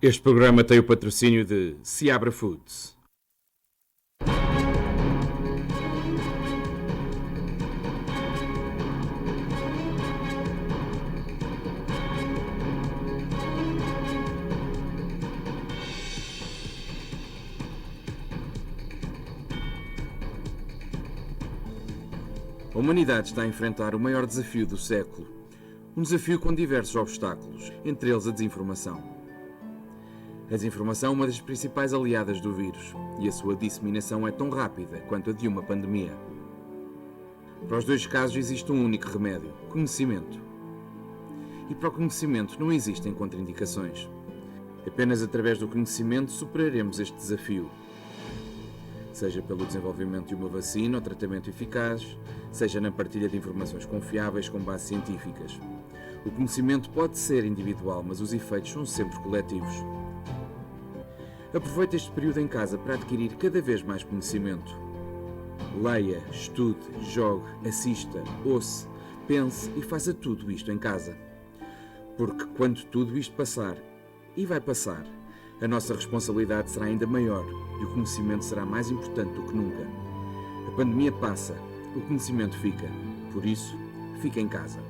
Este programa tem o patrocínio de Seabra Foods. A humanidade está a enfrentar o maior desafio do século. Um desafio com diversos obstáculos, entre eles a desinformação. A desinformação é uma das principais aliadas do vírus e a sua disseminação é tão rápida quanto a de uma pandemia. Para os dois casos existe um único remédio: conhecimento. E para o conhecimento não existem contraindicações. Apenas através do conhecimento superaremos este desafio. Seja pelo desenvolvimento de uma vacina ou tratamento eficaz, seja na partilha de informações confiáveis com bases científicas. O conhecimento pode ser individual, mas os efeitos são sempre coletivos. Aproveite este período em casa para adquirir cada vez mais conhecimento. Leia, estude, jogue, assista, ouça, pense e faça tudo isto em casa. Porque quando tudo isto passar, e vai passar, a nossa responsabilidade será ainda maior e o conhecimento será mais importante do que nunca. A pandemia passa, o conhecimento fica. Por isso, fique em casa.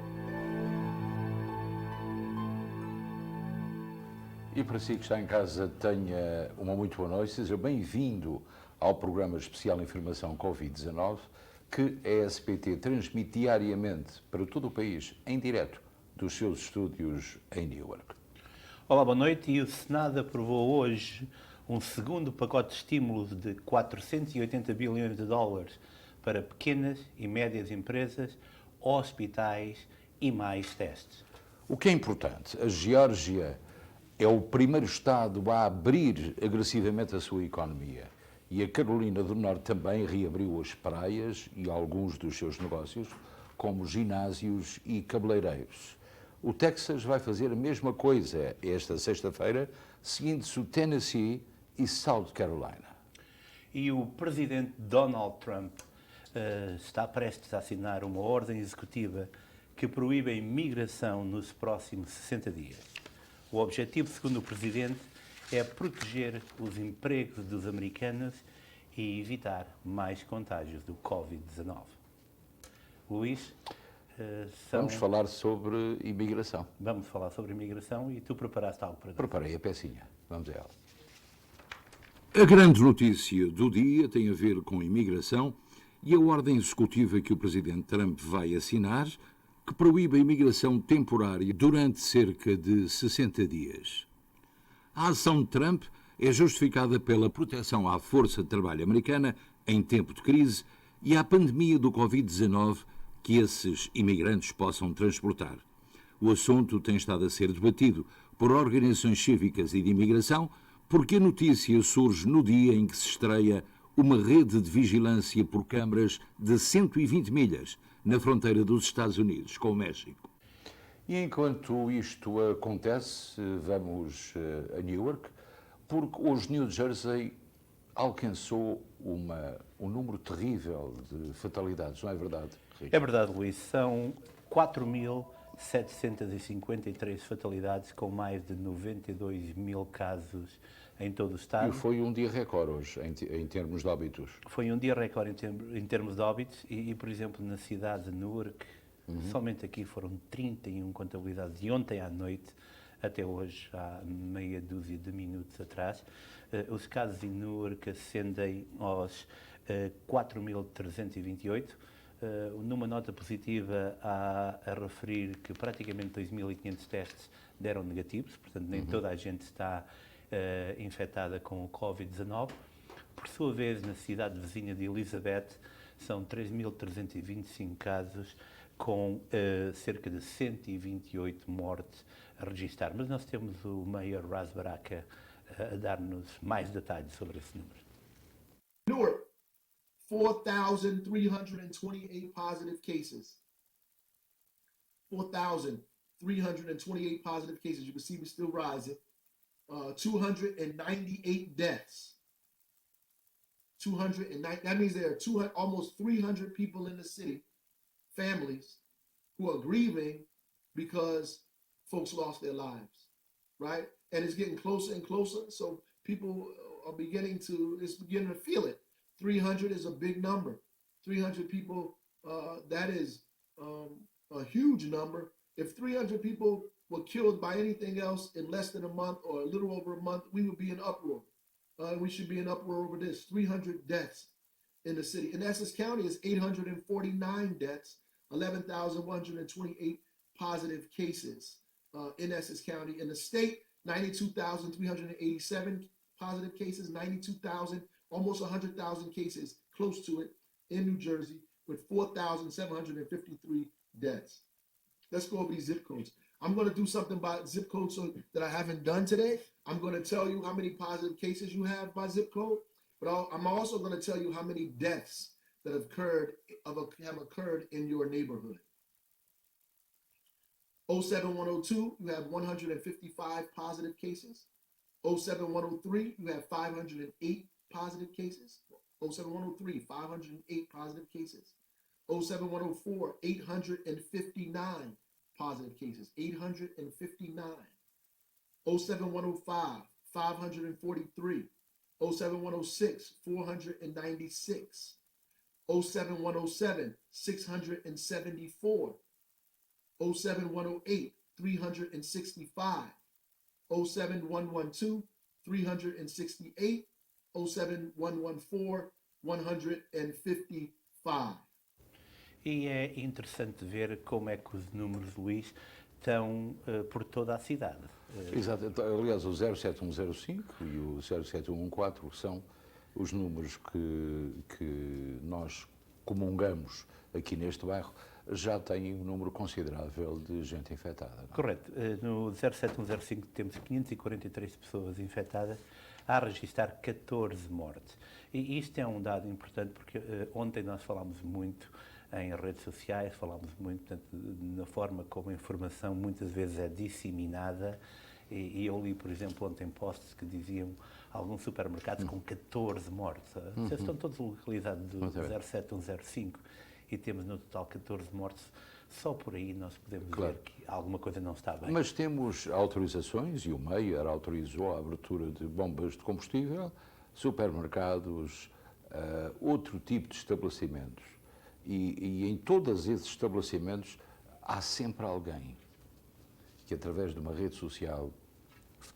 E para si que está em casa, tenha uma muito boa noite. Seja bem-vindo ao programa especial Informação Covid-19 que a SPT transmite diariamente para todo o país, em direto, dos seus estúdios em Newark. Olá, boa noite. E o Senado aprovou hoje um segundo pacote de estímulos de 480 bilhões de dólares para pequenas e médias empresas, hospitais e mais testes. O que é importante, a Geórgia é o primeiro Estado a abrir agressivamente a sua economia e a Carolina do Norte também reabriu as praias e alguns dos seus negócios, como ginásios e cabeleireiros. O Texas vai fazer a mesma coisa esta sexta-feira, seguindo-se o Tennessee e South Carolina. E o presidente Donald Trump está prestes a assinar uma ordem executiva que proíbe a imigração nos próximos 60 dias. O objetivo, segundo o presidente, é proteger os empregos dos americanos e evitar mais contágios do Covid-19. Luís, Vamos falar sobre imigração. Vamos falar sobre imigração e tu preparaste algo para nós. Preparei a pecinha. Vamos a ela. A grande notícia do dia tem a ver com imigração e a ordem executiva que o presidente Trump vai assinar, que proíbe a imigração temporária durante cerca de 60 dias. A ação de Trump é justificada pela proteção à força de trabalho americana em tempo de crise e à pandemia do Covid-19 que esses imigrantes possam transportar. O assunto tem estado a ser debatido por organizações cívicas e de imigração, porque a notícia surge no dia em que se estreia uma rede de vigilância por câmaras de 120 milhas na fronteira dos Estados Unidos com o México. E enquanto isto acontece, vamos a Newark, porque hoje New Jersey alcançou um número terrível de fatalidades, não é verdade, Rico? É verdade, Luís. São 4.753 fatalidades, com mais de 92 mil casos em todo o Estado. E foi um dia recorde hoje, em termos de óbitos. Foi um dia recorde em termos de óbitos e, por exemplo, na cidade de Newark, somente aqui foram 31 contabilizados de ontem à noite até hoje, há meia dúzia de minutos atrás. Os casos em Newark ascendem aos 4.328. Numa nota positiva há a referir que praticamente 2.500 testes deram negativos, portanto nem toda a gente está infectada com o Covid-19. Por sua vez, na cidade vizinha de Elizabeth, são 3.325 casos, com cerca de 128 mortes a registrar. Mas nós temos o Mayor Ras Baraka a dar-nos mais detalhes sobre esse número. Newark, 4,328 positive cases. 4,328 positive cases. You can see we're still rising. 298 deaths. 209. That means there are almost 300 people in the city, families, who are grieving because folks lost their lives. right? And it's getting closer and closer. So people are beginning to feel it. 300 is a big number. 300 people, that is a huge number. If 300 people were killed by anything else in less than a month or a little over a month, we would be in uproar. We should be in uproar over this. 300 deaths in the city. In Essex County, is 849 deaths, 11,128 positive cases in Essex County. In the state, 92,387 positive cases, 92,000, almost 100,000 cases, close to it in New Jersey, with 4,753 deaths. Let's go over these zip codes. I'm going to do something by zip code so that I haven't done today. I'm going to tell you how many positive cases you have by zip code, but I'm also going to tell you how many deaths that have occurred in your neighborhood. 07102, you have 155 positive cases. 07103, you have 508 positive cases. 07103, 508 positive cases. 07104, 859 positive cases. 859. 07105, 543. 07106, 496. 07107, 674. 07108, 365. 07112, 368. 07114, 155. E é interessante ver como é que os números, Luís, estão por toda a cidade. Exato. Aliás, o 07105 e o 07114 são os números que nós comungamos aqui neste bairro, já têm um número considerável de gente infectada. Não é? Correto. No 07105 temos 543 pessoas infectadas, a registrar 14 mortes. E isto é um dado importante porque ontem nós falámos muito em redes sociais, falámos muito, portanto, na forma como a informação muitas vezes é disseminada. E eu li, por exemplo, ontem posts que diziam alguns supermercados com 14 mortes. Vocês estão todos localizados do 07105 e temos no total 14 mortes. Só por aí nós podemos ver que alguma coisa não está bem. Mas temos autorizações e o Meier autorizou a abertura de bombas de combustível, supermercados, outro tipo de estabelecimentos. E em todos esses estabelecimentos há sempre alguém que, através de uma rede social,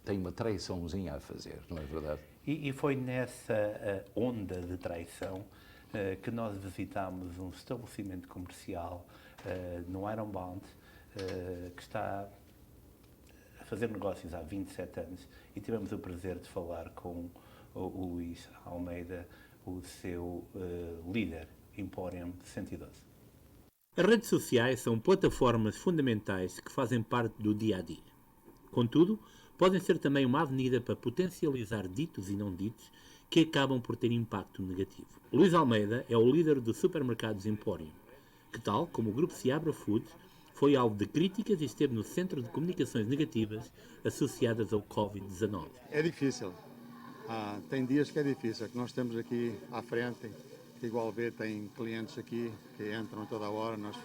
tem uma traiçãozinha a fazer, não é verdade? E foi nessa onda de traição que nós visitámos um estabelecimento comercial no Ironbound, que está a fazer negócios há 27 anos, e tivemos o prazer de falar com o Luís Almeida, o seu líder, Emporium 112. As redes sociais são plataformas fundamentais que fazem parte do dia-a-dia. Contudo, podem ser também uma avenida para potencializar ditos e não ditos que acabam por ter impacto negativo. Luís Almeida é o líder dos supermercados Emporium, que, tal como o grupo Seabra Foods, foi alvo de críticas e esteve no centro de comunicações negativas associadas ao Covid-19. É difícil. Tem dias que é difícil, que nós temos aqui à frente, que igual vê, tem clientes aqui que entram toda a hora, nós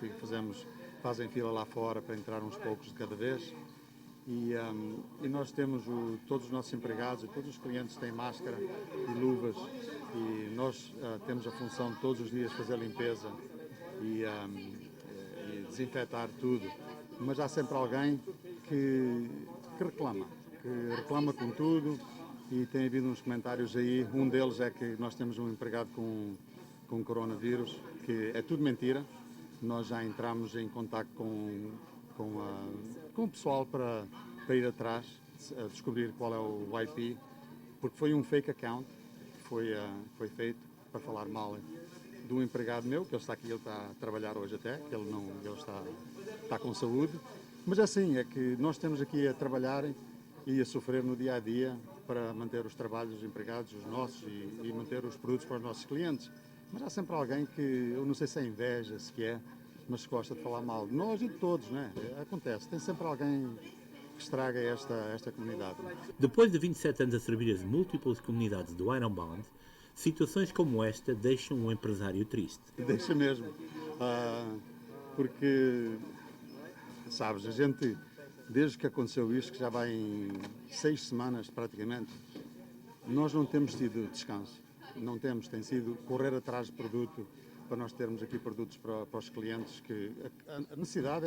fazem fila lá fora para entrar uns poucos de cada vez. E nós temos todos os nossos empregados e todos os clientes têm máscara e luvas, e nós temos a função de todos os dias fazer limpeza e desinfetar tudo. Mas há sempre alguém que reclama com tudo, e tem havido uns comentários aí. Um deles é que nós temos um empregado com coronavírus, que é tudo mentira. Nós já entramos em contato com o pessoal para ir atrás, descobrir qual é o IP, porque foi um fake account que foi feito para falar mal do empregado meu, que ele está aqui, ele está a trabalhar hoje até, que ele está com saúde. Mas assim, é que nós temos aqui a trabalhar e a sofrer no dia a dia para manter os trabalhos dos empregados, os nossos, e manter os produtos para os nossos clientes. Mas há sempre alguém que, eu não sei se é inveja, se é, mas gosta de falar mal de nós e de todos, não é? Acontece, tem sempre alguém que estraga esta comunidade. Depois de 27 anos a servir as múltiplas comunidades do Ironbound, situações como esta deixam um empresário triste. Deixa mesmo, porque, sabes, a gente desde que aconteceu isto, que já vai em 6 semanas praticamente, nós não temos tido descanso. Não temos, tem sido correr atrás de produto para nós termos aqui produtos para os clientes, que a necessidade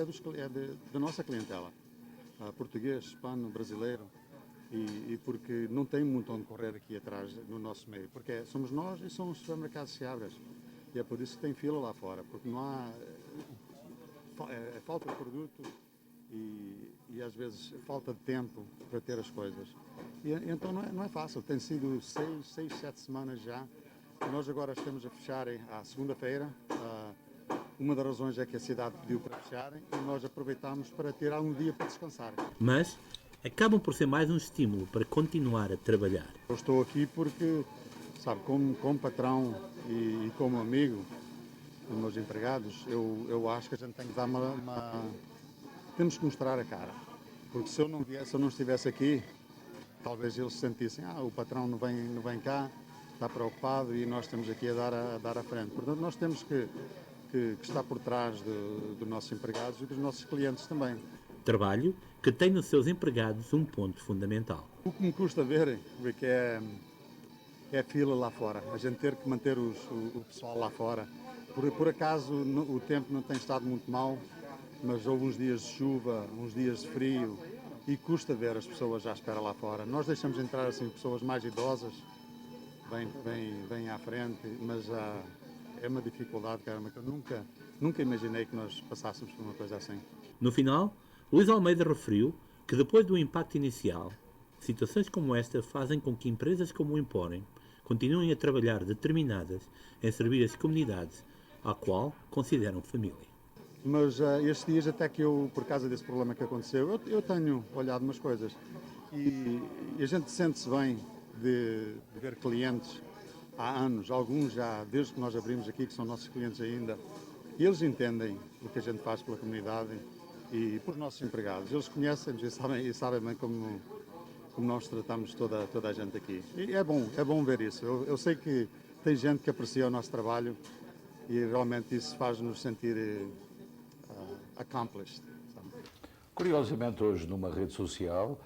da nossa clientela, português, hispano, brasileiro, e porque não tem muito onde correr aqui atrás no nosso meio, porque somos nós e são os supermercados Seabras, e é por isso que tem fila lá fora, porque não há falta de produto e às vezes falta de tempo para ter as coisas. E então não é fácil, tem sido 6, 7 semanas já. Nós agora estamos a fechar à segunda-feira. Uma das razões é que a cidade pediu para fecharem e nós aproveitamos para tirar um dia para descansar. Mas acabam por ser mais um estímulo para continuar a trabalhar. Eu estou aqui porque, sabe, como patrão e como amigo dos meus empregados, eu acho que a gente tem que dar temos que mostrar a cara. Porque se eu não estivesse aqui, talvez eles se sentissem, o patrão não vem cá, está preocupado e nós estamos aqui a dar à frente. Portanto, nós temos que estar por trás dos nossos empregados e dos nossos clientes também. Trabalho que tem nos seus empregados um ponto fundamental. O que me custa ver, Rick, é a fila lá fora. A gente ter que manter o pessoal lá fora. Por acaso o tempo não tem estado muito mau, mas houve uns dias de chuva, uns dias de frio e custa ver as pessoas à espera lá fora. Nós deixamos entrar assim pessoas mais idosas, vêm à frente, mas é uma dificuldade, caramba, que eu nunca imaginei que nós passássemos por uma coisa assim. No final, Luís Almeida referiu que depois do impacto inicial, situações como esta fazem com que empresas como o Empório continuem a trabalhar determinadas em servir as comunidades à qual consideram família. Mas estes dias, até que eu, por causa desse problema que aconteceu, eu tenho olhado umas coisas e a gente sente-se bem de ver clientes há anos, alguns já desde que nós abrimos aqui, que são nossos clientes ainda, e eles entendem o que a gente faz pela comunidade e pelos nossos empregados. Eles conhecem-nos e sabem bem como nós tratamos toda a gente aqui. E é bom ver isso. Eu sei que tem gente que aprecia o nosso trabalho e realmente isso faz-nos sentir accomplished. Sabe? Curiosamente, hoje numa rede social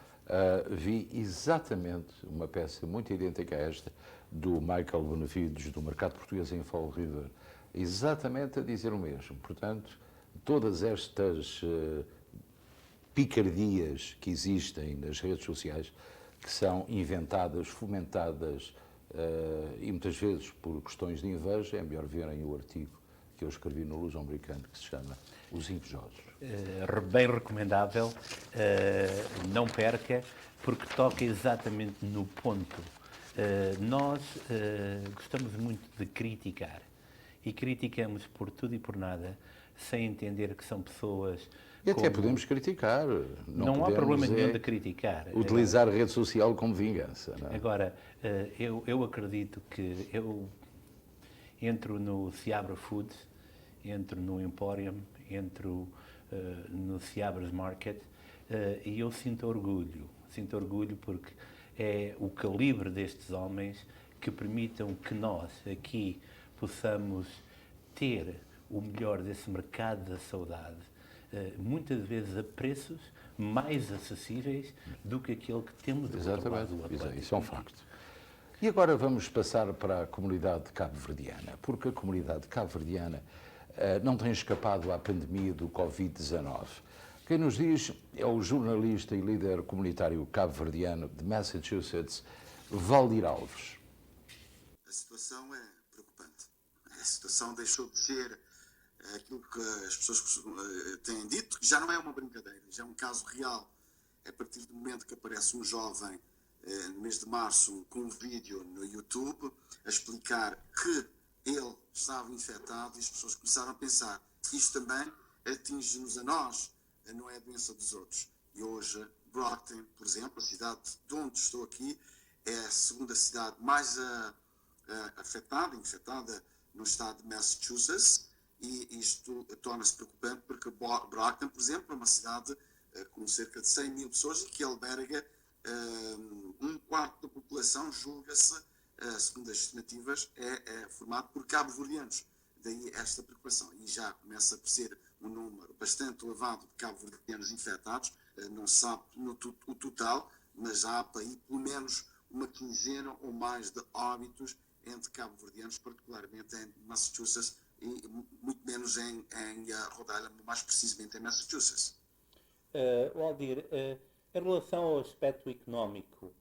vi exatamente uma peça muito idêntica a esta do Michael Benevides, do Mercado Português em Fall River, exatamente a dizer o mesmo. Portanto, todas estas picardias que existem nas redes sociais, que são inventadas, fomentadas e muitas vezes por questões de inveja, é melhor verem o artigo que eu escrevi no Luz Americano, que se chama Os Invejosos. Bem recomendável, não perca, porque toca exatamente no ponto. Nós gostamos muito de criticar e criticamos por tudo e por nada, sem entender que são pessoas. E até podemos criticar. Não há problema nenhum de criticar. Utilizar a rede social como vingança. Não é? Agora, eu acredito que eu entro no Seabra Foods, entro no Emporium, entro no Seabras Market e eu sinto orgulho porque é o calibre destes homens que permitam que nós aqui possamos ter o melhor desse mercado da saudade, muitas vezes a preços mais acessíveis do que aquele que temos do outro lado do Atlântico. Isso é um facto. E agora vamos passar para a comunidade cabo-verdiana, porque a comunidade cabo-verdiana não tem escapado à pandemia do Covid-19. Quem nos diz é o jornalista e líder comunitário cabo-verdiano de Massachusetts, Valdir Alves. A situação é preocupante. A situação deixou de ser aquilo que as pessoas têm dito, que já não é uma brincadeira, já é um caso real. A partir do momento que aparece um jovem, no mês de março, com um vídeo no YouTube, a explicar que ele estava infectado e as pessoas começaram a pensar que isto também atinge-nos a nós, não é a doença dos outros. E hoje, Brockton, por exemplo, a cidade de onde estou aqui, é a segunda cidade mais infectada no estado de Massachusetts, e isto torna-se preocupante porque Brockton, por exemplo, é uma cidade com cerca de 100 mil pessoas e que alberga um quarto da população, julga-se, segundo as estimativas, é formado por cabo-verdianos. Daí esta preocupação. E já começa a ser um número bastante elevado de cabo-verdianos infectados, não se sabe o total, mas há para aí pelo menos uma quinzena ou mais de óbitos entre cabo-verdianos, particularmente em Massachusetts e muito menos em Rhode Island, mais precisamente em Massachusetts. Aldir, em relação ao aspecto económico,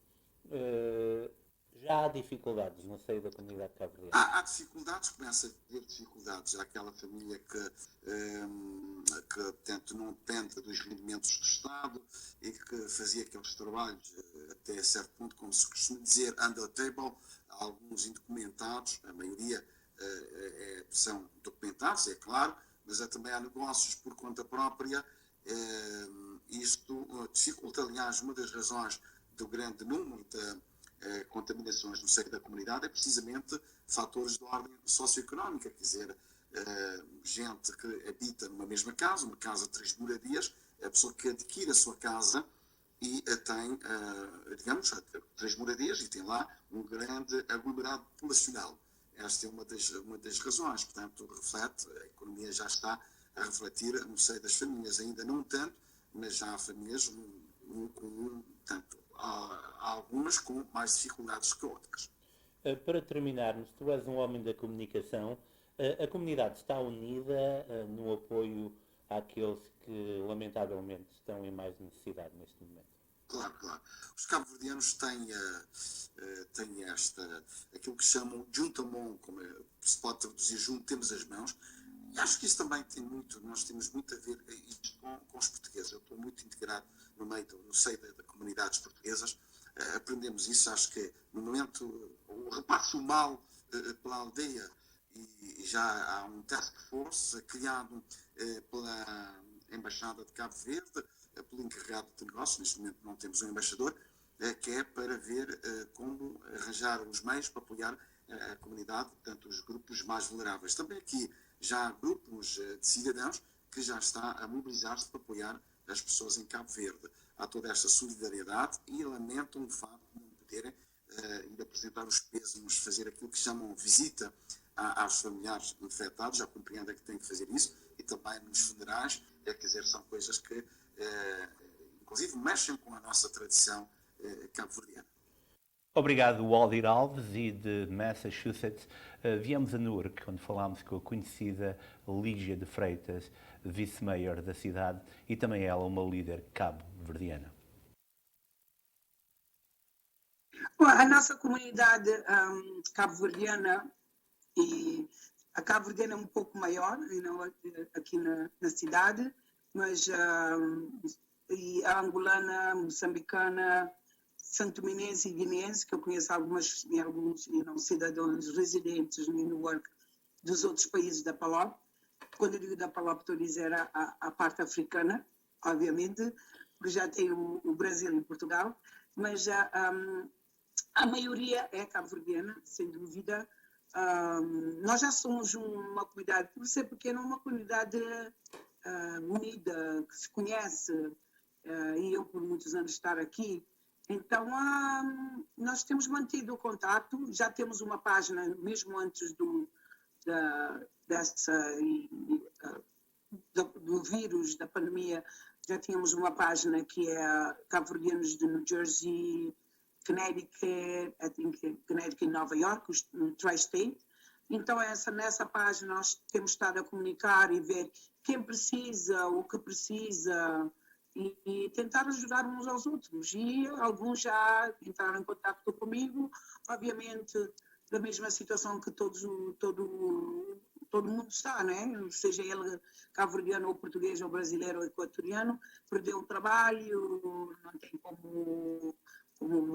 já há dificuldades no seio da comunidade cabo-verdiana? Há dificuldades, começa a ter dificuldades. Há aquela família que portanto, não depende dos rendimentos do Estado e que fazia aqueles trabalhos até certo ponto, como se costuma dizer, under the table, alguns indocumentados, a maioria são documentados, é claro, mas também há negócios por conta própria. Isto dificulta, aliás, uma das razões do grande número de contaminações no seio da comunidade é precisamente fatores de ordem socioeconómica, quer dizer, gente que habita numa mesma casa, uma casa de 3 moradias, a pessoa que adquire a sua casa e tem, digamos, 3 moradias e tem lá um grande aglomerado populacional. Esta é uma das razões, portanto, reflete, a economia já está a refletir no seio das famílias, ainda não tanto, mas já há famílias portanto, há algumas com mais dificuldades que outras. Para terminarmos, tu és um homem da comunicação, a comunidade está unida no apoio àqueles que lamentavelmente estão em mais necessidade neste momento? Claro, claro. Os cabo-verdianos têm aquilo que chamam juntamon, como se pode traduzir, juntemos as mãos. E acho que isso também nós temos muito a ver isto com os portugueses. Eu estou muito integrado no seio das comunidades portuguesas. Aprendemos isso, acho que no momento o repasse mal pela aldeia e já há um task force criado pela Embaixada de Cabo Verde, pelo encarregado de negócios, neste momento não temos um embaixador, que é para ver como arranjar os meios para apoiar a comunidade, portanto os grupos mais vulneráveis. Também aqui já há grupos de cidadãos que já está a mobilizar-se para apoiar as pessoas em Cabo Verde. Há toda esta solidariedade e lamentam o facto de não poderem ir apresentar os pêsames, fazer aquilo que chamam visita aos familiares infectados, já compreendem que têm que fazer isso, e também nos funerais, quer dizer, são coisas que inclusive mexem com a nossa tradição cabo-verdiana. Obrigado, Aldir Alves, e de Massachusetts. Viemos a Newark, onde falámos com a conhecida Lígia de Freitas, vice-mayor da cidade, e também ela uma líder cabo-verdiana. A nossa comunidade cabo-verdiana, e a cabo-verdiana é um pouco maior, aqui na cidade, mas e a angolana, moçambicana, santominense e guineense, que eu conheço alguns cidadãos residentes no Newark dos outros países da PALOP. Quando eu digo da PALOP, estou a dizer a parte africana, obviamente, porque já tem o Brasil e Portugal, mas a maioria é cabo-verdiana, sem dúvida. Nós já somos uma comunidade, por ser pequena, uma comunidade unida, que se conhece, e eu por muitos anos estar aqui. Então, nós temos mantido o contato, já temos uma página, mesmo antes do vírus, da pandemia, já tínhamos uma página que é Cabo-Verdianos de New Jersey, Connecticut, Connecticut e Nova York, o Tri-State. Então, nessa página nós temos estado a comunicar e ver quem precisa, o que precisa, e tentar ajudar uns aos outros. E alguns já entraram em contato comigo, obviamente da mesma situação que todo mundo está, né? Seja ele cabo-verdiano ou português ou brasileiro ou equatoriano, perdeu o trabalho, não tem como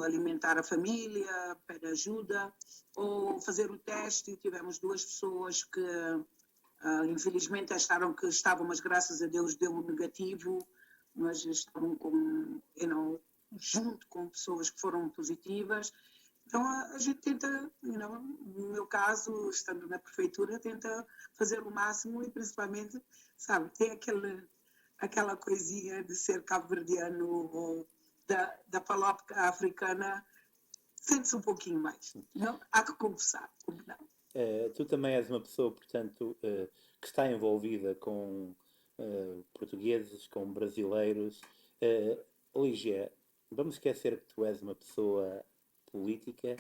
alimentar a família, pede ajuda, ou fazer o teste. Tivemos 2 pessoas que infelizmente acharam que estavam, mas graças a Deus deu negativo, mas estavam junto com pessoas que foram positivas. Então a gente tenta, no meu caso, estando na prefeitura, tenta fazer o máximo e principalmente, sabe, tem aquela coisinha de ser cabo-verdiano ou da PALOP africana, sente-se um pouquinho mais, não? Há que confessar, como não. Tu também és uma pessoa, portanto, que está envolvida com portugueses, com brasileiros, Lígia, vamos esquecer que tu és uma pessoa política,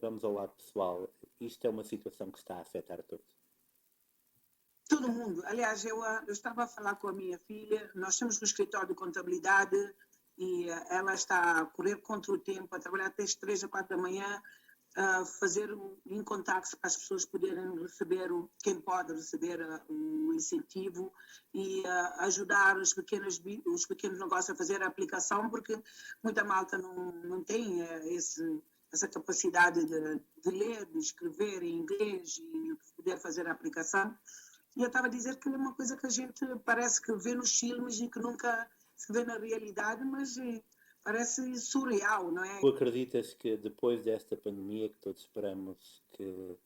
vamos ao lado pessoal. Isto é uma situação que está a afetar todos. Todo mundo. Aliás, eu estava a falar com a minha filha, nós temos um escritório de contabilidade e ela está a correr contra o tempo, a trabalhar até as 3 a 4 da manhã, a fazer em contacto para as pessoas poderem receber, quem pode receber o incentivo e ajudar os pequenos negócios a fazer a aplicação, porque muita malta não tem essa capacidade de ler, de escrever em inglês e poder fazer a aplicação. E eu estava a dizer que é uma coisa que a gente parece que vê nos filmes e que nunca se vê na realidade, mas parece surreal, não é? Tu acreditas que depois desta pandemia, que todos esperamos que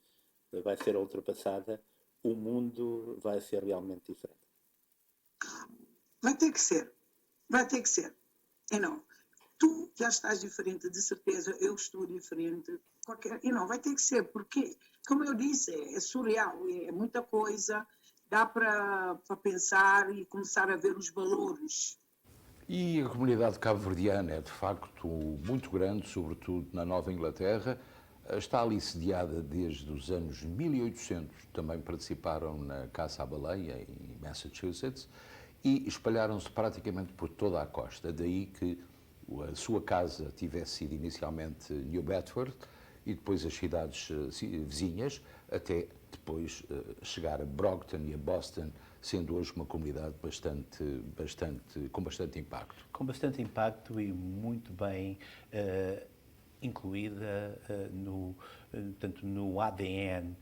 vai ser ultrapassada, o mundo vai ser realmente diferente? Vai ter que ser. Vai ter que ser. Tu já estás diferente, de certeza, eu estou diferente. Vai ter que ser, porque, como eu disse, é surreal, é muita coisa, dá para pensar e começar a ver os valores. E a comunidade cabo-verdiana é de facto muito grande, sobretudo na Nova Inglaterra. Está ali sediada desde os anos 1800, também participaram na caça à baleia em Massachusetts e espalharam-se praticamente por toda a costa. Daí que a sua casa tivesse sido inicialmente New Bedford e depois as cidades vizinhas, até depois chegar a Brockton e a Boston, sendo hoje uma comunidade com bastante impacto. Com bastante impacto e muito bem incluída no ADN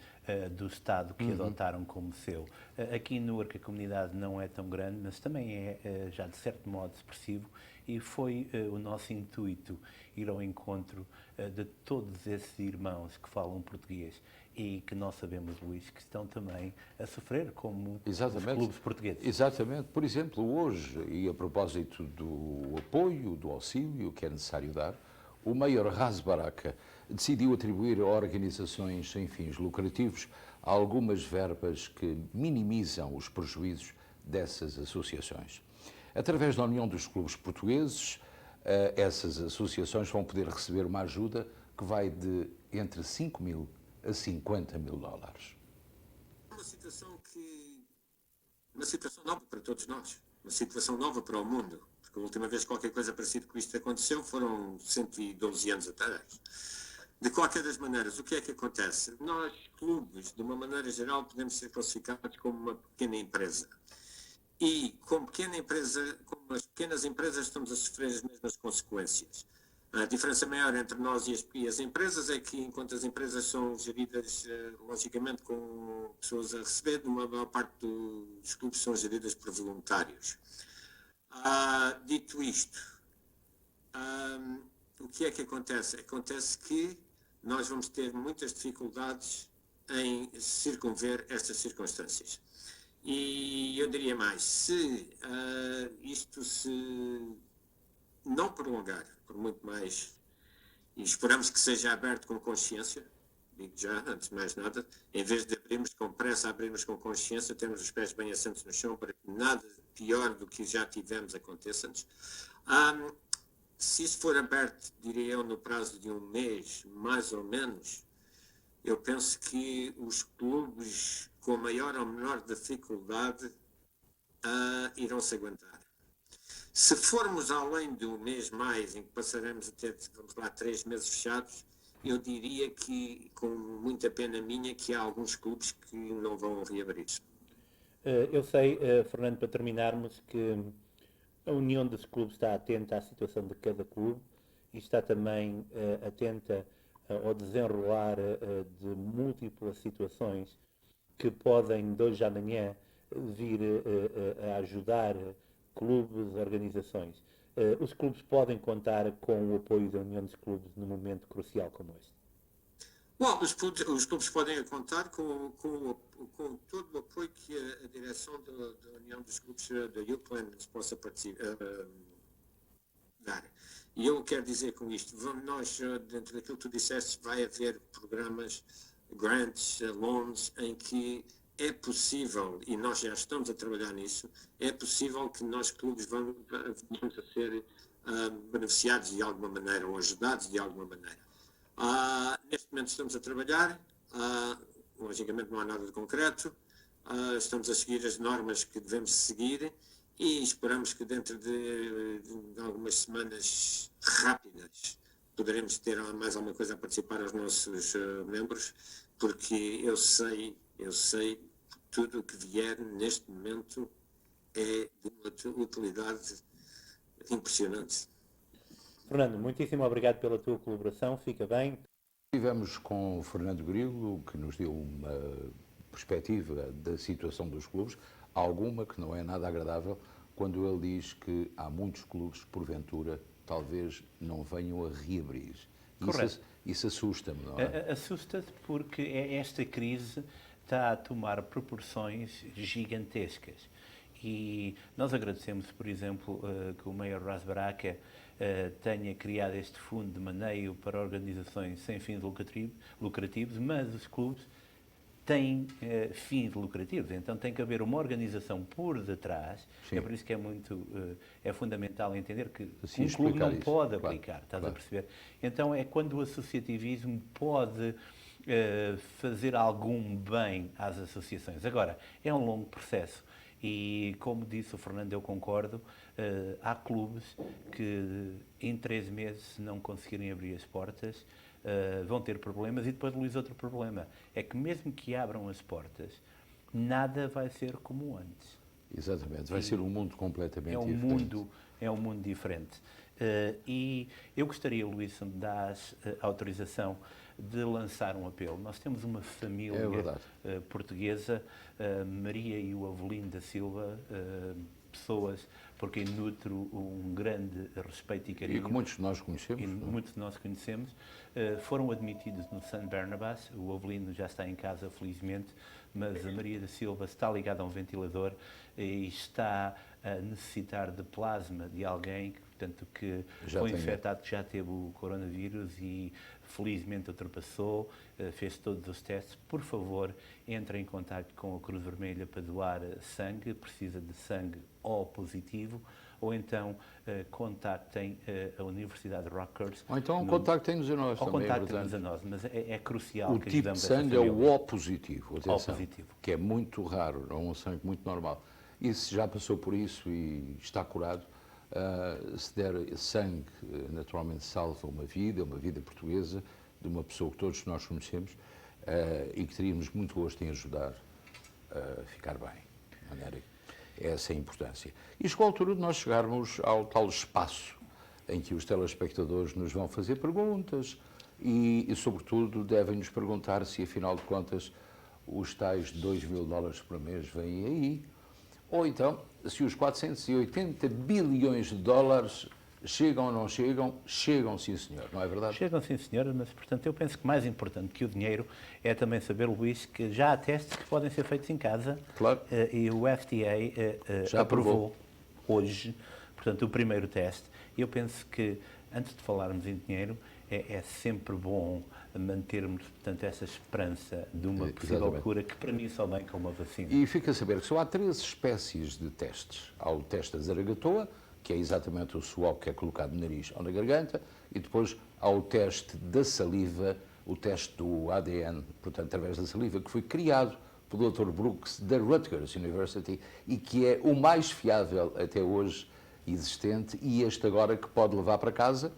do Estado que adotaram como seu. Aqui no Newark a comunidade não é tão grande, mas também é já de certo modo expressivo e foi o nosso intuito ir ao encontro de todos esses irmãos que falam português e que nós sabemos, Luís, que estão também a sofrer como os clubes portugueses. Exatamente. Por exemplo, hoje, e a propósito do apoio, do auxílio que é necessário dar, o Mayor Ras Baraka decidiu atribuir a organizações sem fins lucrativos algumas verbas que minimizam os prejuízos dessas associações. Através da União dos Clubes Portugueses, essas associações vão poder receber uma ajuda que vai de entre 5 mil a 50 mil dólares. Uma situação nova para todos nós, uma situação nova para o mundo, porque a última vez que qualquer coisa parecida com isto aconteceu foram 112 anos atrás. De qualquer das maneiras, o que é que acontece? Nós, clubes, de uma maneira geral, podemos ser classificados como uma pequena empresa. E, como as pequenas empresas, estamos a sofrer as mesmas consequências. A diferença maior entre nós e as empresas é que, enquanto as empresas são geridas, logicamente, com pessoas a receber, uma maior parte dos clubes são geridas por voluntários. Dito isto, o que é que acontece? Acontece que nós vamos ter muitas dificuldades em circunver estas circunstâncias. E eu diria mais, se isto se não prolongar por muito mais, e esperamos que seja aberto com consciência, digo já, antes de mais nada, em vez de abrirmos com pressa, abrirmos com consciência, termos os pés bem assentos no chão para que nada pior do que já tivemos aconteça-nos. Se isso for aberto, diria eu, no prazo de um mês, mais ou menos, eu penso que os clubes com maior ou menor dificuldade irão se aguentar. Se formos além de um mês mais, em que passaremos a ter, vamos lá, 3 meses fechados, eu diria que, com muita pena minha, que há alguns clubes que não vão reabrir-se. Eu sei, Fernando, para terminarmos, que a União dos Clubes está atenta à situação de cada clube e está também atenta ao desenrolar de múltiplas situações que podem, de hoje à manhã, vir a ajudar clubes, organizações. Os clubes podem contar com o apoio da União dos Clubes num momento crucial como este? Bom, os clubes podem contar com todo o apoio que a direção da União dos Clubes da UPLAN nos possa dar. E eu quero dizer com isto, nós, dentro daquilo que tu disseste, vai haver programas, grants, loans, em que é possível, e nós já estamos a trabalhar nisso, é possível que nós clubes vamos a ser beneficiados de alguma maneira ou ajudados de alguma maneira. Neste momento estamos a trabalhar, logicamente não há nada de concreto, estamos a seguir as normas que devemos seguir e esperamos que dentro de algumas semanas rápidas poderemos ter mais alguma coisa a participar aos nossos membros, porque eu sei que tudo o que vier neste momento é de uma utilidade impressionante. Fernando, muitíssimo obrigado pela tua colaboração, fica bem. Estivemos com o Fernando Grilo, que nos deu uma perspectiva da situação dos clubes, alguma que não é nada agradável, quando ele diz que há muitos clubes que, porventura, talvez não venham a reabrir. Isso assusta-me, não é? Assusta-te porque esta crise está a tomar proporções gigantescas. E nós agradecemos, por exemplo, que o Mayor Ras Baraka tenha criado este fundo de maneio para organizações sem fins lucrativos, mas os clubes têm fins lucrativos, então tem que haver uma organização por detrás. Sim. É por isso que é fundamental entender que um clube não pode aplicar, estás a perceber? Então é quando o associativismo pode fazer algum bem às associações. Agora, é um longo processo. E, como disse o Fernando, eu concordo, há clubes que em 3 meses, se não conseguirem abrir as portas, vão ter problemas. E depois, Luís, outro problema é que mesmo que abram as portas, nada vai ser como antes. Exatamente, vai ser um mundo completamente diferente. É um mundo diferente. E eu gostaria, Luís, se me dás autorização de lançar um apelo. Nós temos uma família portuguesa, Maria e o Avelino da Silva, pessoas por quem nutro um grande respeito e carinho. E que muitos de nós conhecemos. Muitos de nós conhecemos. Foram admitidos no St. Barnabas. O Avelino já está em casa, felizmente, mas a Maria da Silva está ligada a um ventilador e está a necessitar de plasma de alguém que, portanto, que foi infectado, que já teve o coronavírus e felizmente ultrapassou, fez todos os testes. Por favor, entre em contato com a Cruz Vermelha para doar sangue, precisa de sangue O positivo, ou então contactem a Universidade de Rutgers. Ou então contactem-nos a nós ou também. Contactem-nos a nós, mas é crucial o que tipo de sangue é o O positivo, atenção, O positivo, que é muito raro, é um sangue muito normal. E se já passou por isso e está curado, se der sangue, naturalmente salva uma vida portuguesa, de uma pessoa que todos nós conhecemos e que teríamos muito gosto em ajudar a ficar bem. De maneira essa é a importância. E chegou a altura de nós chegarmos ao tal espaço em que os telespectadores nos vão fazer perguntas e sobretudo, devem nos perguntar se, afinal de contas, os tais $2.000 por mês vêm aí, ou então, se os 480 bilhões de dólares chegam ou não chegam, chegam sim senhor, não é verdade? Chegam sim senhor, mas portanto eu penso que mais importante que o dinheiro é também saber, Luís, que já há testes que podem ser feitos em casa. Claro. E o FDA já aprovou hoje, portanto, o primeiro teste. E eu penso que, antes de falarmos em dinheiro, é sempre bom mantermos, portanto, essa esperança de uma possível cura, que para mim só vem com uma vacina. E fica a saber que só há 3 espécies de testes. Há o teste da zaragatoa, que é exatamente o suor que é colocado no nariz ou na garganta, e depois há o teste da saliva, o teste do ADN, portanto, através da saliva, que foi criado pelo Dr. Brooks da Rutgers University e que é o mais fiável até hoje existente, e este agora que pode levar para casa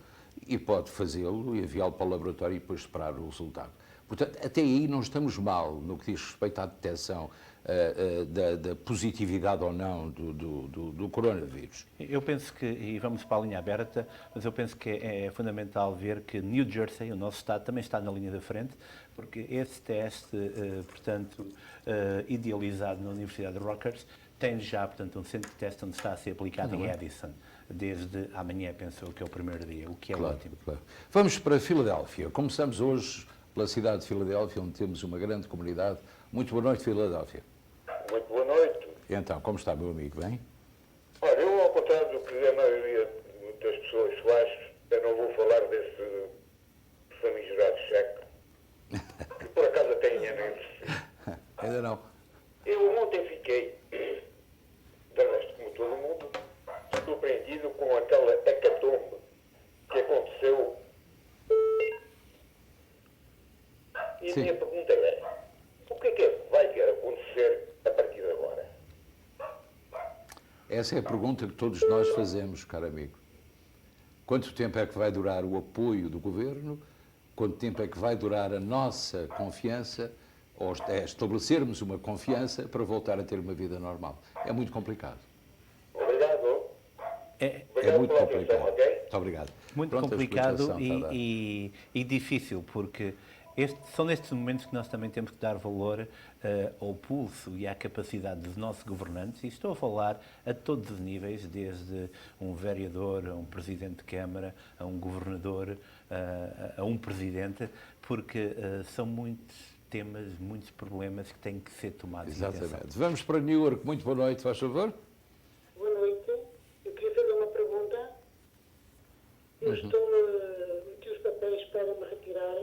e pode fazê-lo e enviá-lo para o laboratório e depois esperar o resultado. Portanto, até aí não estamos mal no que diz respeito à detecção da positividade ou não do coronavírus. Eu penso que, e vamos para a linha aberta, mas eu penso que é fundamental ver que New Jersey, o nosso estado, também está na linha da frente, porque esse teste, portanto, idealizado na Universidade de Rutgers, tem já, portanto, um centro de teste onde está a ser aplicado em Edison, desde amanhã, penso eu, que é o primeiro dia, o que é ótimo. Claro. Vamos para Filadélfia. Começamos hoje pela cidade de Filadélfia, onde temos uma grande comunidade. Muito boa noite, Filadélfia. Muito boa noite. E então, como está, meu amigo? Bem? Olha, eu, ao contrário do que a maioria das pessoas faz, eu não vou falar desse famigerado cheque, que por acaso até ainda nem recebi. Ainda não. E a Sim. minha pergunta é, o que é que vai acontecer a partir de agora? Essa é a pergunta que todos nós fazemos, caro amigo. Quanto tempo é que vai durar o apoio do governo? Quanto tempo é que vai durar a nossa confiança? Ou estabelecermos uma confiança para voltar a ter uma vida normal? É muito complicado. Obrigado. É Obrigado muito pela complicado. atenção, ok? Muito obrigado. Muito Pronto, a complicado explicação está dada. e difícil, porque são nestes momentos que nós também temos que dar valor ao pulso e à capacidade dos nossos governantes, e estou a falar a todos os níveis, desde um vereador, a um presidente de Câmara, a um governador, a um presidente, porque são muitos temas, muitos problemas que têm que ser tomados em atenção. Exatamente. Vamos para Newark. Muito boa noite, faz favor. Boa noite. Eu queria fazer uma pergunta. Eu meti os papéis para me retirar,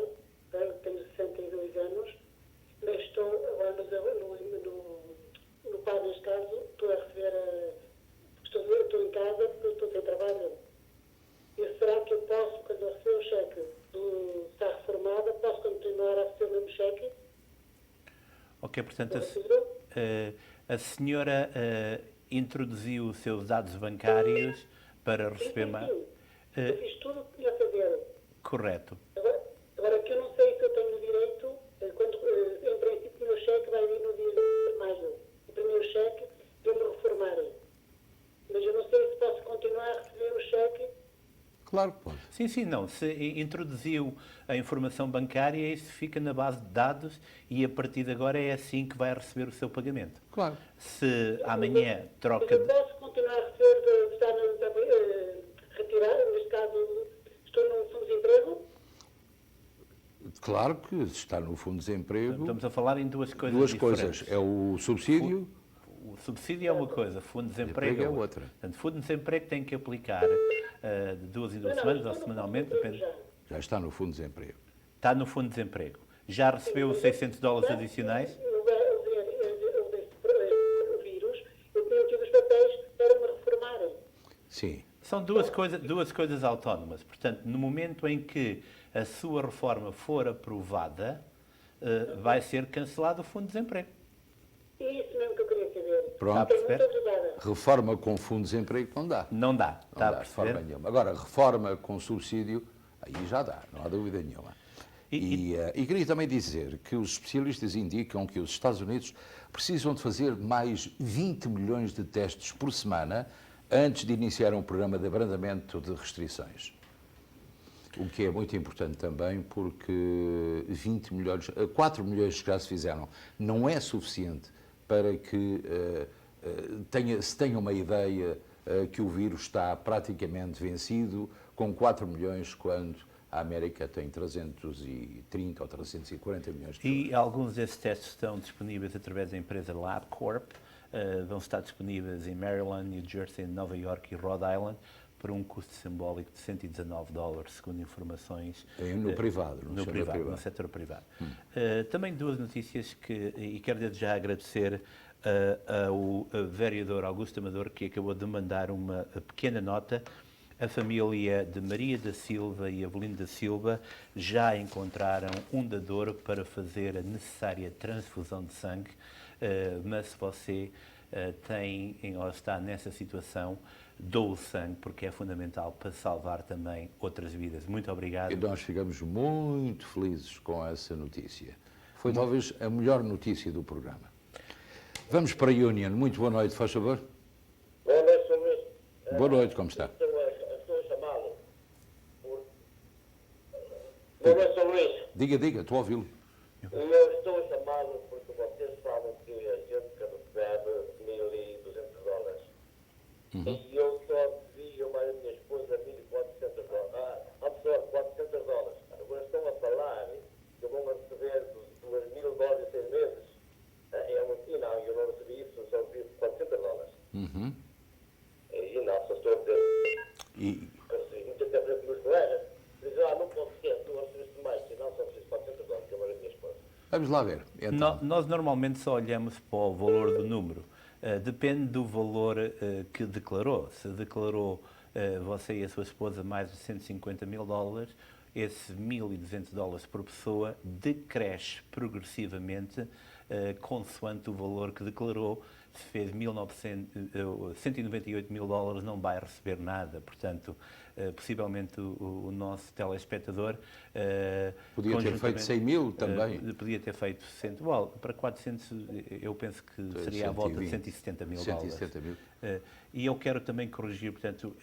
tenho 62 anos, mas estou agora no PAR, neste caso, estou a receber, estou em casa porque estou sem trabalho. E será que eu posso, quando eu receber o cheque do estar reformada, posso continuar a receber o mesmo cheque? Ok, portanto, a senhora introduziu os seus dados bancários para receber mais. Eu fiz tudo o que tinha a fazer. Correto. Agora que eu não sei se eu tenho direito, em princípio o meu cheque vai vir no dia de maio, o primeiro cheque de eu me reformar. Mas eu não sei se posso continuar a receber o cheque. Claro que pode. Sim, não. Se introduziu a informação bancária, isso fica na base de dados e a partir de agora é assim que vai receber o seu pagamento. Claro. Se amanhã troca... Mas eu posso continuar a receber, de estar retirado, neste caso estou num fundo de desemprego? Claro que está no Fundo de Desemprego. Estamos a falar em duas coisas Duas diferentes. coisas. É o subsídio. O subsídio é uma coisa, fundo de desemprego Emprego é é outra. outra. Portanto, fundo de desemprego tem que aplicar de 2 em 2 semanas ou semanalmente, depende. Já está no Fundo de Desemprego. Está no fundo de desemprego. Já recebeu os $600 adicionais? O vírus, eu tinha tido os papéis para me reformar. Sim. São duas coisas autónomas. Portanto, no momento em que a sua reforma for aprovada, vai ser cancelado o fundo de desemprego. É isso mesmo que eu queria saber. Pronto. Está a perceber? Muito obrigada. Reforma com Fundo de Desemprego não dá. Não dá. Não Está a dá de forma perceber? nenhuma. Agora, reforma com subsídio, aí já dá, não há dúvida nenhuma. E queria também dizer que os especialistas indicam que os Estados Unidos precisam de fazer mais 20 milhões de testes por semana antes de iniciar um programa de abrandamento de restrições. O que é muito importante também, porque 20 milhões, 4 milhões que já se fizeram, não é suficiente para que se tenha uma ideia que o vírus está praticamente vencido, com 4 milhões, quando a América tem 330 ou 340 milhões de pessoas. E alguns desses testes estão disponíveis através da empresa LabCorp. Vão estar disponíveis em Maryland, New Jersey, Nova York e Rhode Island por um custo simbólico de $119, segundo informações... No privado, no setor privado. Também duas notícias e quero desde já agradecer ao vereador Augusto Amador, que acabou de mandar uma pequena nota. A família de Maria da Silva e Avelino da Silva já encontraram um dador para fazer a necessária transfusão de sangue, mas se você tem ou está nessa situação, doe o sangue, porque é fundamental para salvar também outras vidas. Muito obrigado. E nós ficamos muito felizes com essa notícia. Foi talvez a melhor notícia do programa. Vamos para a Union. Muito boa noite, faz favor. Boa noite, Sr. Luís. Boa noite, como está? Estou a chamá-lo por... Boa noite, Sr. Luís. Diga, estou a ouvi-lo. Eu estou a chamá-lo porque vocês falam que a gente recebe $1.200. E eu só devia uma da minha esposa $1.400. $400. Agora estão a falar que vão receber $2.000 em 6 meses. É muito, não, eu não recebi isso, eu só recebi $400. E não, só estou a dizer. E Muitas vezes com meus colegas dizem, não pode ser, tu recebeste mais, e não, só recebeste $400, que é a minha esposa. vamos lá ver. Então, Nós normalmente só olhamos para o valor do número. Depende do valor que declarou. Se declarou você e a sua esposa mais de $150 mil, esse $1.200 por pessoa decresce progressivamente consoante o valor que declarou. Se fez $198.000, não vai receber nada. Portanto, possivelmente o nosso telespectador... podia ter feito 100 mil também. Podia ter feito 100. Para 400, eu penso que seria à volta de $170.000. 170 mil. E eu quero também corrigir, portanto,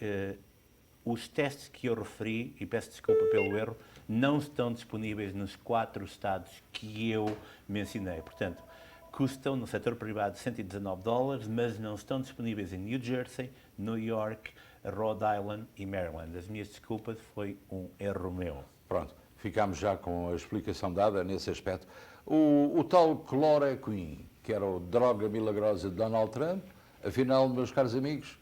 os testes que eu referi, e peço desculpa pelo erro, não estão disponíveis nos 4 estados que eu mencionei. Portanto, custam no setor privado $119, mas não estão disponíveis em New Jersey, New York, Rhode Island e Maryland. As minhas desculpas, foi um erro meu. Pronto, ficámos já com a explicação dada nesse aspecto. O tal cloroquine, que era a droga milagrosa de Donald Trump, afinal, meus caros amigos,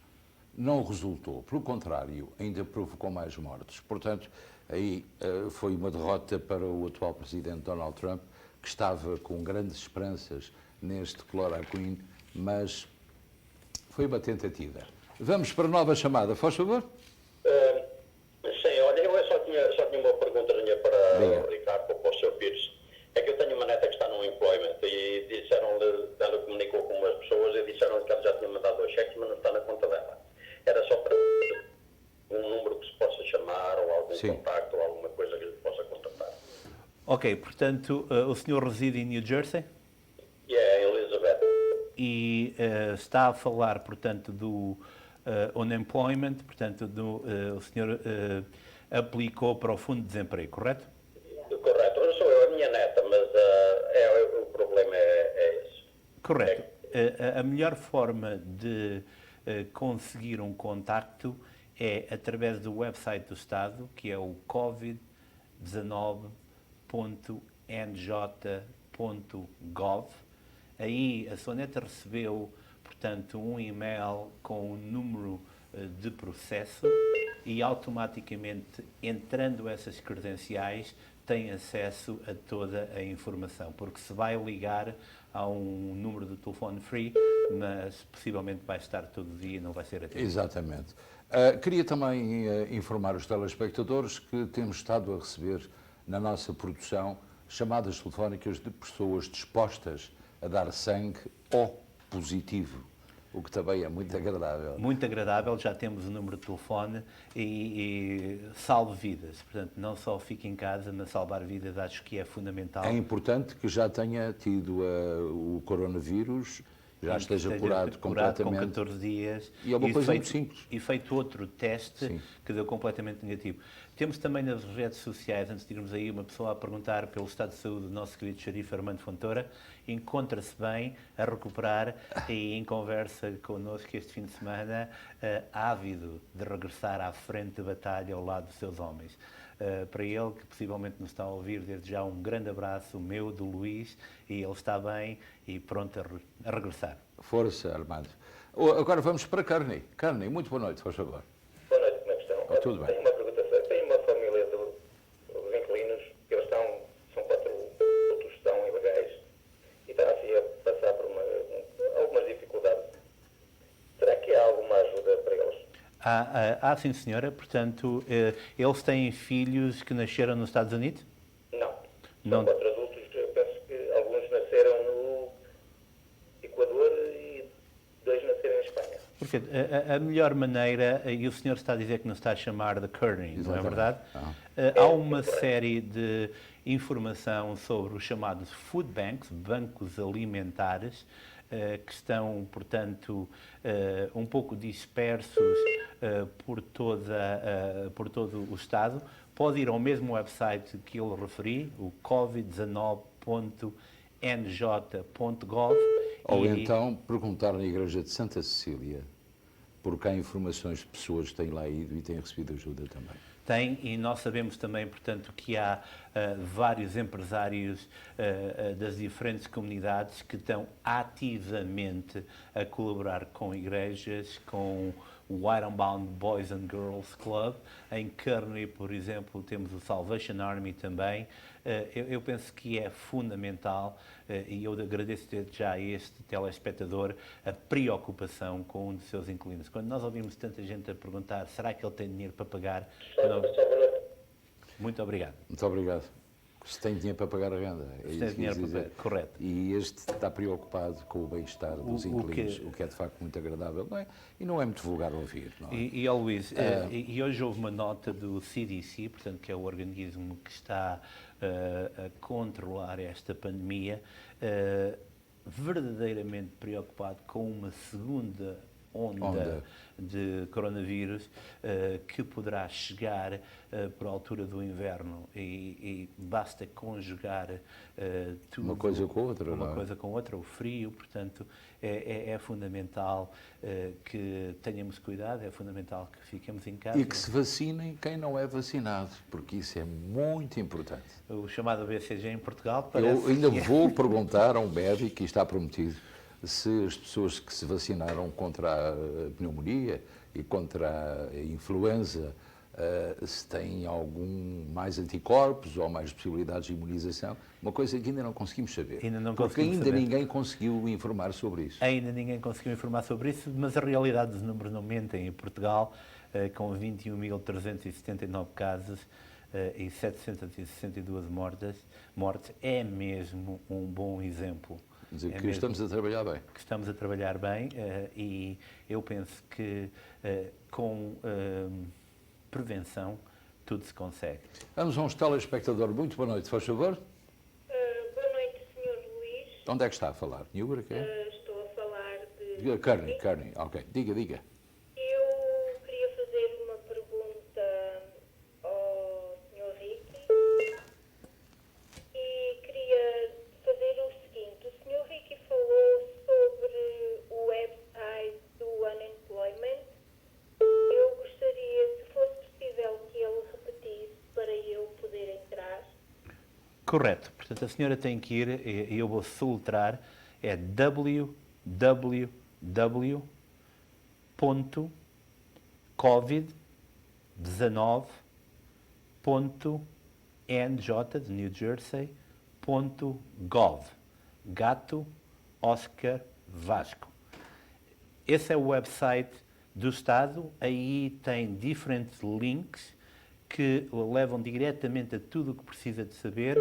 não resultou. Pelo contrário, ainda provocou mais mortes. Portanto, aí foi uma derrota para o atual presidente Donald Trump, que estava com grandes esperanças neste cloroquine, mas foi uma tentativa. Vamos para a nova chamada, faz favor? Sim, olha, eu só tinha uma perguntazinha para o Ricardo ou para o Sr. Pires. É que eu tenho uma neta que está no employment e disseram-lhe, ela comunicou com umas pessoas e disseram-lhe que ela já tinha mandado 2 cheques, mas não está na conta dela. Era só para um número que se possa chamar ou algum contacto ou alguma coisa que lhe possa contactar. Ok, portanto, o senhor reside em New Jersey? Em Elizabeth. E está a falar, portanto, do unemployment, portanto, o senhor aplicou para o Fundo de Desemprego, correto? Correto, não sou eu, a minha neta, mas o problema é esse. Correto. A melhor forma de conseguir um contacto é através do website do Estado, que é o covid19.nj.gov. Aí a sua neta recebeu, portanto, um e-mail com o número de processo e automaticamente, entrando essas credenciais, tem acesso a toda a informação, porque se vai ligar a um número de telefone free, mas possivelmente vai estar todo dia e não vai ser atendido. Exatamente. Queria também informar os telespectadores que temos estado a receber na nossa produção chamadas telefónicas de pessoas dispostas a dar sangue O positivo, o que também é muito agradável. Muito agradável, já temos o número de telefone e salve vidas. Portanto, não só fique em casa, mas salvar vidas acho que é fundamental. É importante que já tenha tido o coronavírus, já esteja curado completamente. Com 14 dias. E é uma coisa muito simples. E feito outro teste que deu completamente negativo. Temos também nas redes sociais, antes de irmos aí, uma pessoa a perguntar pelo estado de saúde do nosso querido xerife Armando Fontoura. Encontra-se bem, a recuperar e em conversa connosco este fim de semana, ávido de regressar à frente de batalha ao lado dos seus homens. Para ele, que possivelmente nos está a ouvir, desde já um grande abraço, o meu, do Luís, e ele está bem e pronto a regressar. Força, Armando. Agora vamos para Carney. Carney, muito boa noite, por favor. Boa noite, como é que estão? Tudo bem. Tenho uma pergunta, tenho uma família dos inquilinos, que eles são 4 adultos, estão ilegais, e está assim a passar por algumas dificuldades. Será que há alguma ajuda para eles? Sim, senhora. Portanto, eles têm filhos que nasceram nos Estados Unidos? Não. São 4 adultos, eu penso que alguns nasceram no Equador e 2 nasceram em Espanha. Perfeito. A melhor maneira, e o senhor está a dizer que nos está a chamar de Kearney, não é verdade? Há uma série de informação sobre os chamados food banks, bancos alimentares, que estão, portanto, um pouco dispersos por todo o Estado. Pode ir ao mesmo website que eu referi, o covid19.nj.gov. Ou então perguntar na Igreja de Santa Cecília, porque há informações de pessoas que têm lá ido e têm recebido ajuda também. Tem, e nós sabemos também, portanto, que há vários empresários das diferentes comunidades que estão ativamente a colaborar com igrejas, com o Ironbound Boys and Girls Club. Em Kearney, por exemplo, temos o Salvation Army também. Eu penso que é fundamental, e eu agradeço desde já a este telespectador, a preocupação com um dos seus inquilinos. Quando nós ouvimos tanta gente a perguntar, será que ele tem dinheiro para pagar? Muito obrigado. Muito obrigado. Se tem dinheiro para pagar a renda. É Se tem isso que dinheiro quis para dizer. pagar, correto. E este está preocupado com o bem-estar dos inquilinos, o que é de facto muito agradável. Não é? E não é muito vulgar ouvir. Não é? E ó Luís, e hoje houve uma nota do CDC, portanto, que é o organismo que está a controlar esta pandemia, verdadeiramente preocupado com uma segunda onda de coronavírus que poderá chegar por altura do inverno e basta conjugar tudo, Uma coisa com outra, uma não é? coisa com outra, o frio, portanto é fundamental que tenhamos cuidado, é fundamental que fiquemos em casa. E que se vacinem quem não é vacinado, porque isso é muito importante. O chamado BCG em Portugal Eu parece ainda que vou perguntar a um médico, e está prometido, se as pessoas que se vacinaram contra a pneumonia e contra a influenza se têm algum mais anticorpos ou mais possibilidades de imunização, uma coisa que ainda não conseguimos saber. Porque ainda ninguém conseguiu informar sobre isso. Ainda ninguém conseguiu informar sobre isso, mas a realidade dos números não mentem. Em Portugal, com 21.379 casos e 762 mortes, é mesmo um bom exemplo. Dizer que estamos a trabalhar bem. Que estamos a trabalhar bem e eu penso que com prevenção tudo se consegue. Vamos a um telespectador. Muito boa noite, faz favor. Boa noite, Sr. Luís. Onde é que está a falar? Newburgh, é? Estou a falar de... Kearney, ok. Diga. Eu queria fazer uma pergunta ao Sr. Ricky e queria fazer o seguinte. O Sr. Ricky falou sobre o website do Unemployment. Eu gostaria, se fosse possível, que ele repetisse para eu poder entrar. Correto. Portanto, a senhora tem que ir, e eu vou soletrar, é www.covid19.nj de New Jersey.gov. Gato Oscar Vasco. Esse é o website do Estado. Aí tem diferentes links que levam diretamente a tudo o que precisa de saber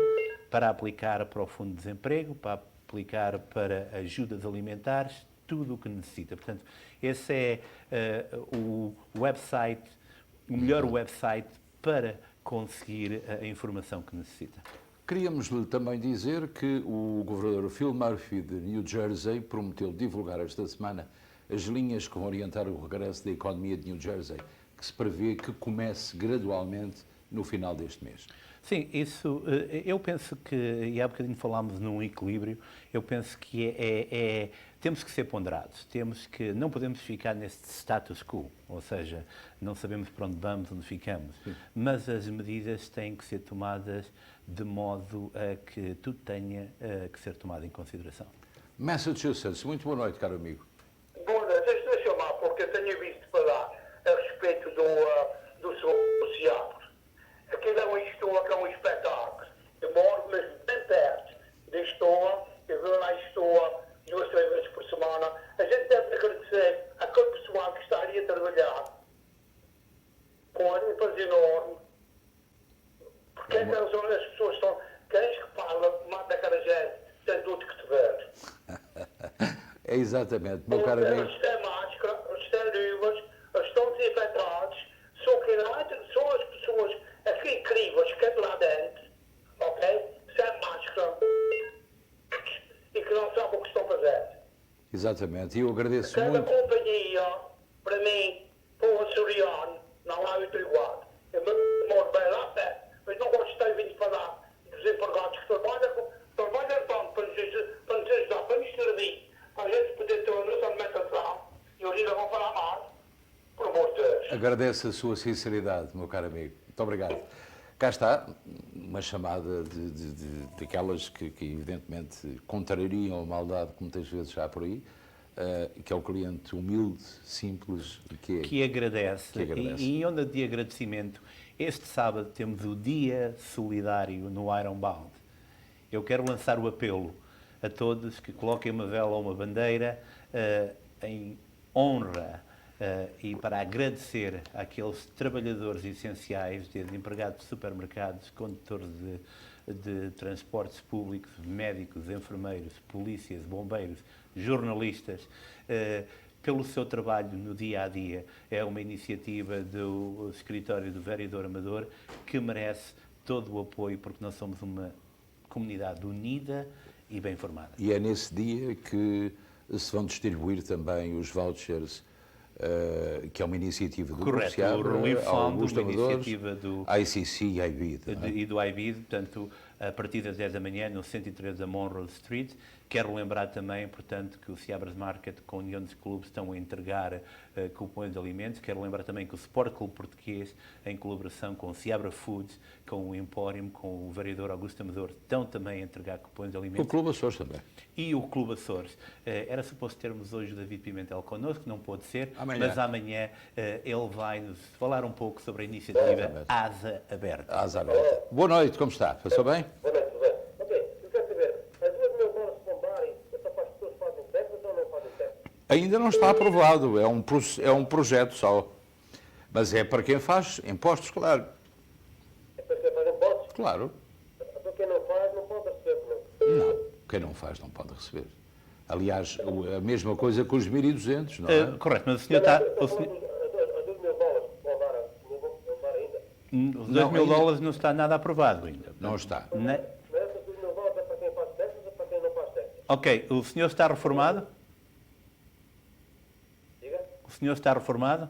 para aplicar para o Fundo de Desemprego, para aplicar para ajudas alimentares, tudo o que necessita. Portanto, esse é o website, o melhor website para conseguir a informação que necessita. Queríamos-lhe também dizer que o governador Phil Murphy de New Jersey prometeu divulgar esta semana as linhas que vão orientar o regresso da economia de New Jersey, que se prevê que comece gradualmente no final deste mês. Sim, isso, eu penso que, e há bocadinho falámos num equilíbrio, eu penso que temos que ser ponderados, não podemos ficar neste status quo, ou seja, não sabemos para onde vamos, onde ficamos, mas as medidas têm que ser tomadas de modo a que tudo tenha que ser tomado em consideração. Massachusetts, muito boa noite, caro amigo. Boa noite, eu estou a chamar porque eu tenho visto falar a respeito do seu Seattle. Aquilo é uma Estoa que é um espetáculo. Eu moro mesmo bem perto da Estoa, eu vou lá à Estoa 2, 3 vezes por semana. A gente deve agradecer àquele pessoal que está ali a trabalhar com a ênfase enorme. Porque aquelas as pessoas estão, queres que fala, mata aquela gente, tem tudo que te ver. É exatamente, meu caro amigo. Eles têm máscara, eles têm luvas, eles estão desinfetados, só que lá são as pessoas aqui incríveis que é de lá dentro, ok? Sem máscara e que não sabem o que estão a fazer. Exatamente, e eu agradeço Cada muito. companhia, para mim, para o açoriano, não há outro igual. Eu moro bem lá perto, mas não gosto de estar vindo falar dos empregados que trabalham tanto para nos ajudar, para nos servir, para a gente poder ter uma nossa alimentação, e hoje ainda vão falar mais, por amor de Deus. Agradeço a sua sinceridade, meu caro amigo. Muito obrigado. Cá está, uma chamada daquelas que evidentemente contrariam a maldade que muitas vezes há por aí, que é o cliente humilde, simples, que agradece. E em onda de agradecimento, este sábado temos o Dia Solidário no Ironbound. Eu quero lançar o apelo a todos que coloquem uma vela ou uma bandeira em honra e para agradecer àqueles trabalhadores essenciais, desde empregados de supermercados, condutores de transportes públicos, médicos, enfermeiros, polícias, bombeiros, jornalistas, pelo seu trabalho no dia-a-dia. É uma iniciativa do Escritório do Vereador Amador que merece todo o apoio, porque nós somos uma comunidade unida e bem formada. E é nesse dia que se vão distribuir também os vouchers, que é uma iniciativa do Grupo Seabra, o Relief Fund, Augusto uma Amador, iniciativa do ICC e IBID. e do IBID, portanto, a partir das 10 da manhã, no 103 da Monroe Street. Quero lembrar também, portanto, que o Seabras Market, com a União dos Clubes, estão a entregar cupons de alimentos. Quero lembrar também que o Sport Clube Português, em colaboração com o Seabra Foods, com o Emporium, com o vereador Augusto Amador, estão também a entregar cupons de alimentos. O Clube Açores também. E o Clube Açores. Era suposto termos hoje o David Pimentel connosco, não pôde ser, Amanhã. mas amanhã ele vai nos falar um pouco sobre a iniciativa Asa Aberta. Asa Aberta. Boa noite, como está? Passou bem? Boa noite, José. Ok, eu quero saber, as 2.000 dólares se bombarem, é só para as pessoas que fazem testes ou não fazem testes? Ainda não está aprovado, é um projeto só. Mas é para quem faz impostos, claro. É para quem faz impostos? Claro. Então quem não faz não pode receber, não? Não, quem não faz não pode receber. Aliás, a mesma coisa com os 1.200, não é? Correto, mas o senhor está... As 2.000 dólares bombar ainda? Os 2.000 dólares não está nada aprovado ainda. Não está. Mas essas 2.000 dólares é para quem faz testes ou para quem não faz testes? Ok, o senhor está reformado? Diga? O senhor está reformado?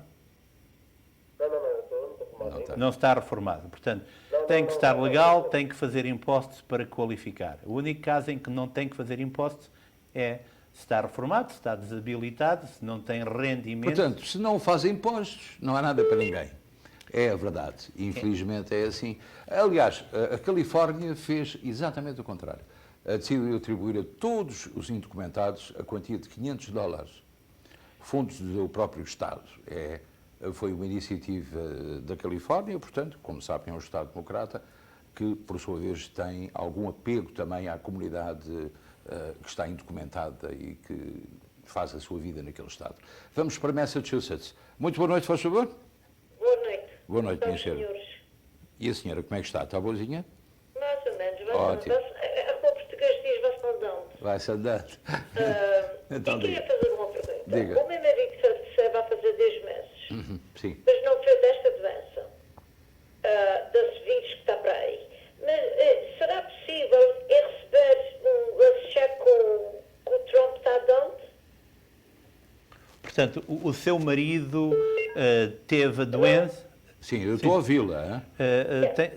Não, eu não estou formado ainda. Não está reformado. Portanto, tem que estar legal, tem que fazer impostos para qualificar. O único caso em que não tem que fazer impostos é se está reformado, se está desabilitado, se não tem rendimento. Portanto, se não faz impostos, não há nada para ninguém. É a verdade. Infelizmente é assim. Aliás, a Califórnia fez exatamente o contrário. Decidiu atribuir a todos os indocumentados a quantia de $500, fundos do próprio Estado. Foi uma iniciativa da Califórnia, portanto, como sabem, é um Estado democrata, que, por sua vez, tem algum apego também à comunidade que está indocumentada e que faz a sua vida naquele Estado. Vamos para Massachusetts. Muito boa noite, faz favor. Boa noite. Boa noite, minha Então, senhora. senhores. E a senhora, como é que está? Está boazinha? Mais ou menos. Ótimo. O português diz vai-se andando. Vai-se andando. Então, Eu queria diga. fazer uma pergunta. Diga. O meu marido vai fazer 10 meses, Sim. mas não fez esta doença das vírus que está para aí. Mas será possível receber esse cheque que o Trump está dando? Portanto, o seu marido teve a doença... Sim, eu estou a ouvi-la.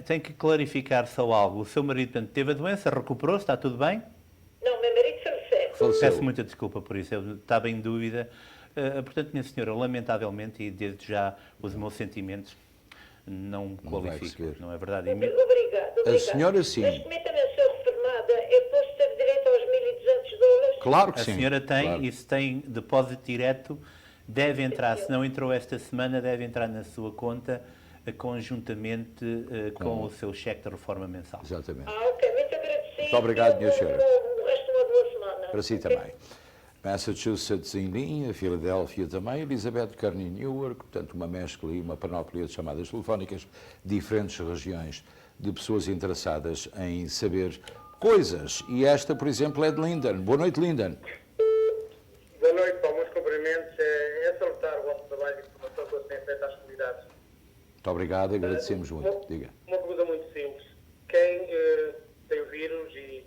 Tem que clarificar só algo. O seu marido, portanto, teve a doença, recuperou-se, está tudo bem? Não, meu marido faleceu. Faleceu. Peço muita desculpa por isso, eu estava em dúvida. Portanto, minha senhora, lamentavelmente, e desde já os meus sentimentos, não Não vai qualifico, receber. não é verdade? Obrigada. A senhora sim. Mas como eu também sou reformada, eu posso ter direito aos $1.200? Claro que A sim. senhora tem, Claro. e se tem depósito direto, deve entrar, se não entrou esta semana, deve entrar na sua conta conjuntamente com o seu cheque de reforma mensal. Exatamente. Ok, muito agradecido. Muito obrigado, minha senhora. O resto de uma boa semana. Para si também. Massachusetts em linha, Filadélfia também, Elizabeth, Kearney, Newark, portanto uma mescla e uma panóplia de chamadas telefónicas, diferentes regiões de pessoas interessadas em saber coisas. E esta, por exemplo, é de Linden. Boa noite, Linden. Boa noite, Paulo. Meus cumprimentos. É salutar o vosso trabalho e informação que vocês têm feito às comunidades. Muito obrigado, agradecemos muito. Diga. Uma pergunta muito simples. Quem tem o vírus e...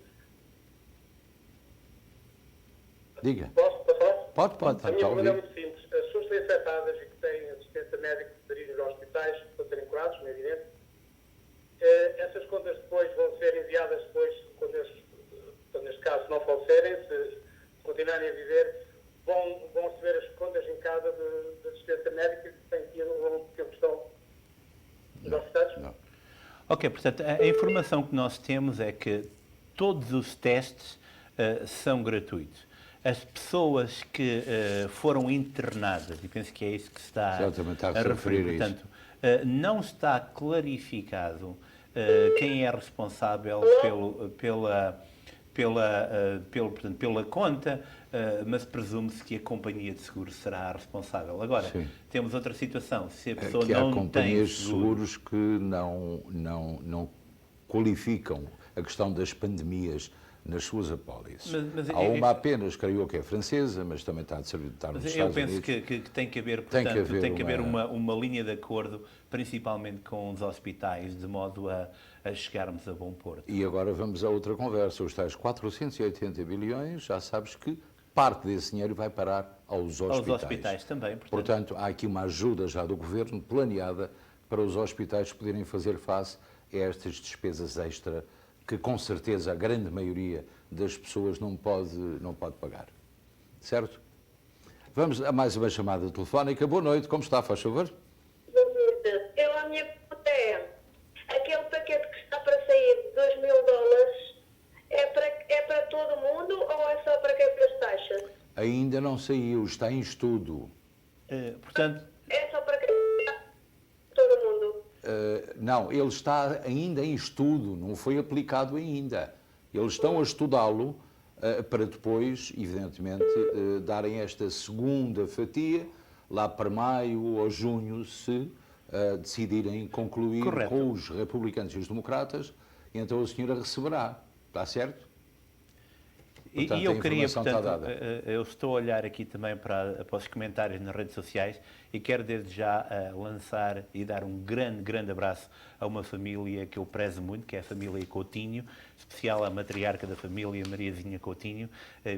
Diga. Posso passar? Pode, A minha está a pergunta é ouvir. muito simples. As pessoas que estão infectadas e que têm assistência médica de dirigem aos hospitais para serem curados, como é evidente, essas contas depois vão ser enviadas depois, quando neste caso não falecerem, se continuarem a viver, vão receber as contas em casa de assistência médica que têm tido ao longo do tempo que estão nos hospitais? Não. Ok, portanto, a informação que nós temos é que todos os testes são gratuitos. As pessoas que foram internadas, e penso que é isso que se está Exatamente, está a a referir, referir a isso. portanto, não está clarificado quem é responsável pela conta. mas presume-se que a companhia de seguros será a responsável. Agora, Sim. temos outra situação. Se a pessoa Que há não tem companhias de seguro, seguros que não qualificam a questão das pandemias nas suas apólices. Mas Há uma apenas, creio eu, que é francesa, mas também está nos mas Estados eu penso Unidos. que tem que haver, Tem portanto, que haver tem que haver uma linha de acordo, principalmente com os hospitais, de modo a chegarmos a bom porto. E agora vamos a outra conversa. Os tais 480 bilhões, já sabes que parte desse dinheiro vai parar aos hospitais. Aos hospitais também. Portanto, há aqui uma ajuda já do Governo, planeada, para os hospitais poderem fazer face a estas despesas extra que, com certeza, a grande maioria das pessoas não pode pagar. Certo? Vamos a mais uma chamada telefónica. Boa noite, como está, faz favor? Boa noite. A minha pergunta é, aquele paquete que está para sair de $2.000 é para todo mundo ou é só para quem fez taxas? Ainda não saiu, está em estudo. Portanto, é só para quem todo mundo? Não, ele está ainda em estudo, não foi aplicado ainda. Eles estão a estudá-lo para depois, evidentemente, darem esta segunda fatia, lá para maio ou junho, se decidirem concluir Correto. com os republicanos e os democratas, então a senhora receberá. Está certo? Portanto, e eu a queria, informação está portanto, dada. eu estou a olhar aqui também para os comentários nas redes sociais e quero desde já lançar e dar um grande abraço a uma família que eu prezo muito, que é a família Coutinho, especial à matriarca da família, Mariazinha Coutinho.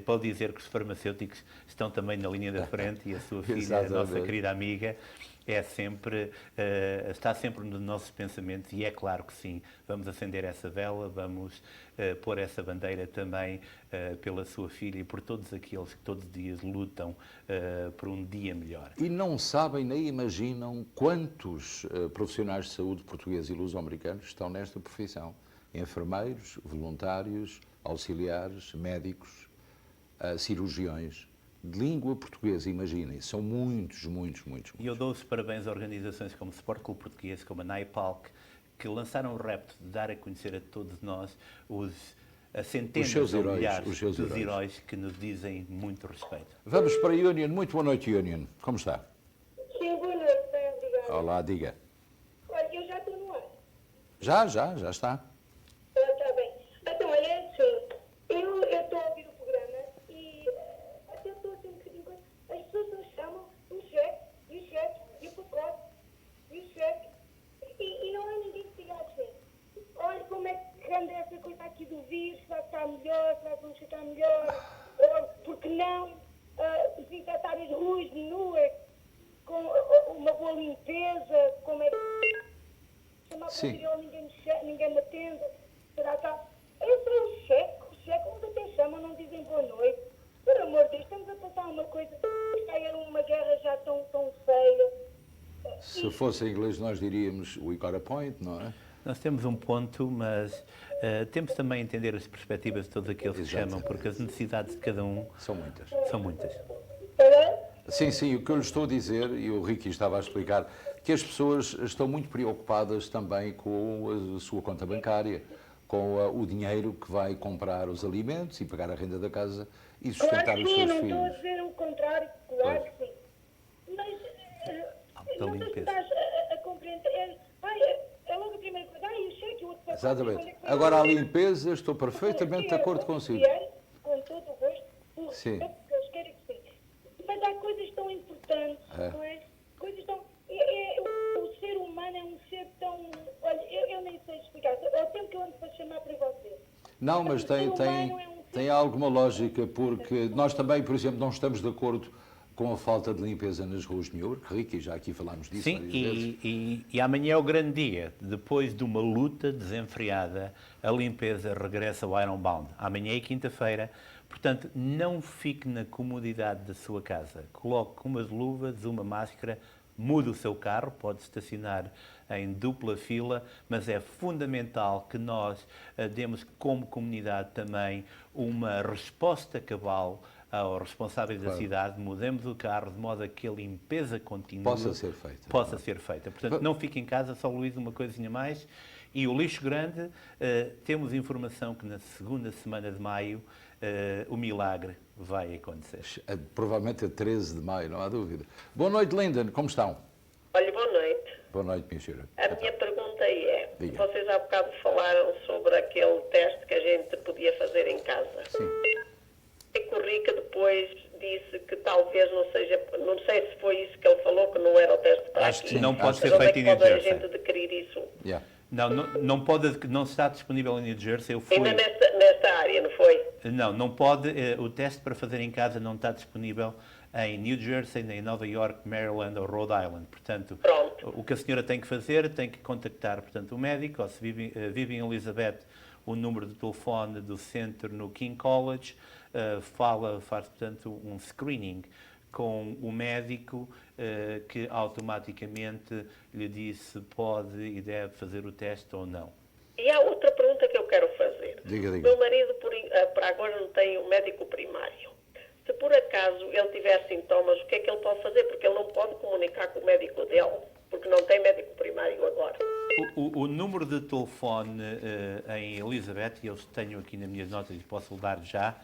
Pode dizer que os farmacêuticos estão também na linha da frente e a sua filha, a nossa querida amiga, está sempre nos nossos pensamentos e é claro que sim, vamos acender essa vela, vamos pôr essa bandeira também pela sua filha e por todos aqueles que todos os dias lutam por um dia melhor. E não sabem nem imaginam quantos profissionais de saúde portugueses e luso-americanos estão nesta profissão. Enfermeiros, voluntários, auxiliares, médicos, cirurgiões. De língua portuguesa, imaginem, são muitos. E eu dou os parabéns a organizações como o Sport Clube Português, como a NAIPALC, que lançaram o repto de dar a conhecer a todos nós a centenas ou milhares dos heróis que nos dizem muito respeito. Vamos para a Union. Muito boa noite, Union. Como está? Sim, boa noite, bem obrigada. Olá, diga. Olha, eu já estou no ar. Já está. Está bem. Então, olha, é assim, eu estou a ouvir o programa e até estou assim um bocadinho... As pessoas não chamam o cheque, e o pacote, e o cheque, e não há ninguém que diga assim, olha como é que anda essa coisa aqui do vírus, se vai estar melhor, se vai vamos ficar melhor, ou porque não, desinfetar as ruas nuas, com uma boa limpeza, como é que... Chamar para ninguém me atende, será que há... Esse é o cheque, uns até chamam, não dizem boa noite. Por amor de Deus, estamos a passar uma coisa, está aí uma guerra já tão feia. Se fosse em inglês nós diríamos we got a point, não é? Nós temos um ponto, mas temos também a entender as perspectivas de todos aqueles que chamam, porque as necessidades de cada um são muitas. São muitas. Sim, o que eu lhe estou a dizer, e o Ricky estava a explicar, que as pessoas estão muito preocupadas também com a sua conta bancária, com o dinheiro que vai comprar os alimentos e pagar a renda da casa e sustentar os seus filhos. Claro que sim, não estou a dizer o contrário, claro que sim. Mas não sei se estás a compreender. É logo a primeira coisa, o cheque, o outro... Exatamente. Agora, a limpeza, estou perfeitamente de acordo consigo. Com todo o gosto, sim. Porque eles querem que sim. Mas há coisas tão importantes, não é? Coisas tão... O ser humano é um ser tão... Olha, eu nem sei explicar. É o tempo que eu ando para chamar para você. Não, mas tem alguma lógica, porque nós também, por exemplo, não estamos de acordo com a falta de limpeza nas ruas de New York. Ricky, já aqui falámos disso. Sim, e amanhã é o grande dia. Depois de uma luta desenfreada, a limpeza regressa ao Ironbound. Amanhã é quinta-feira, portanto, não fique na comodidade da sua casa. Coloque umas luvas, uma máscara, mude o seu carro, pode estacionar em dupla fila, mas é fundamental que nós demos como comunidade também uma resposta cabal aos responsáveis da cidade, mudemos o carro de modo a que a limpeza contínua possa ser feita. Portanto, não fique em casa, só Luís, uma coisinha mais, E o lixo grande, temos informação que na segunda semana de maio o milagre vai acontecer. Provavelmente a 13 de maio, não há dúvida. Boa noite, Linden, como estão? Olha, boa noite. Boa noite, minha senhora. A minha pergunta é, Diga. vocês há bocado falaram sobre aquele teste que a gente podia fazer em casa. Sim. E que o Rica depois disse que talvez não seja, não sei se foi isso que ele falou, que não era o teste para Acho aqui. que sim. Não pode ser Mas onde feito é em que New pode a Jersey. gente adquirir isso? Yeah. Não está disponível em New Jersey. Eu fui... Ainda nesta área, não foi? Não pode. O teste para fazer em casa não está disponível em New Jersey, nem em Nova York, Maryland ou Rhode Island. Portanto, o que a senhora tem que fazer, tem que contactar, portanto, o médico, ou se vive em Elizabeth, o número de telefone do centro no King College, faz, portanto, um screening com o médico que automaticamente lhe diz se pode e deve fazer o teste ou não. E há outra pergunta que eu quero fazer. Diga. Meu marido, para agora, não tem um médico primário. Se por acaso ele tiver sintomas, o que é que ele pode fazer? Porque ele não pode comunicar com o médico dele, porque não tem médico primário agora. O número de telefone em Elizabeth, e eu tenho aqui nas minhas notas e posso dar já,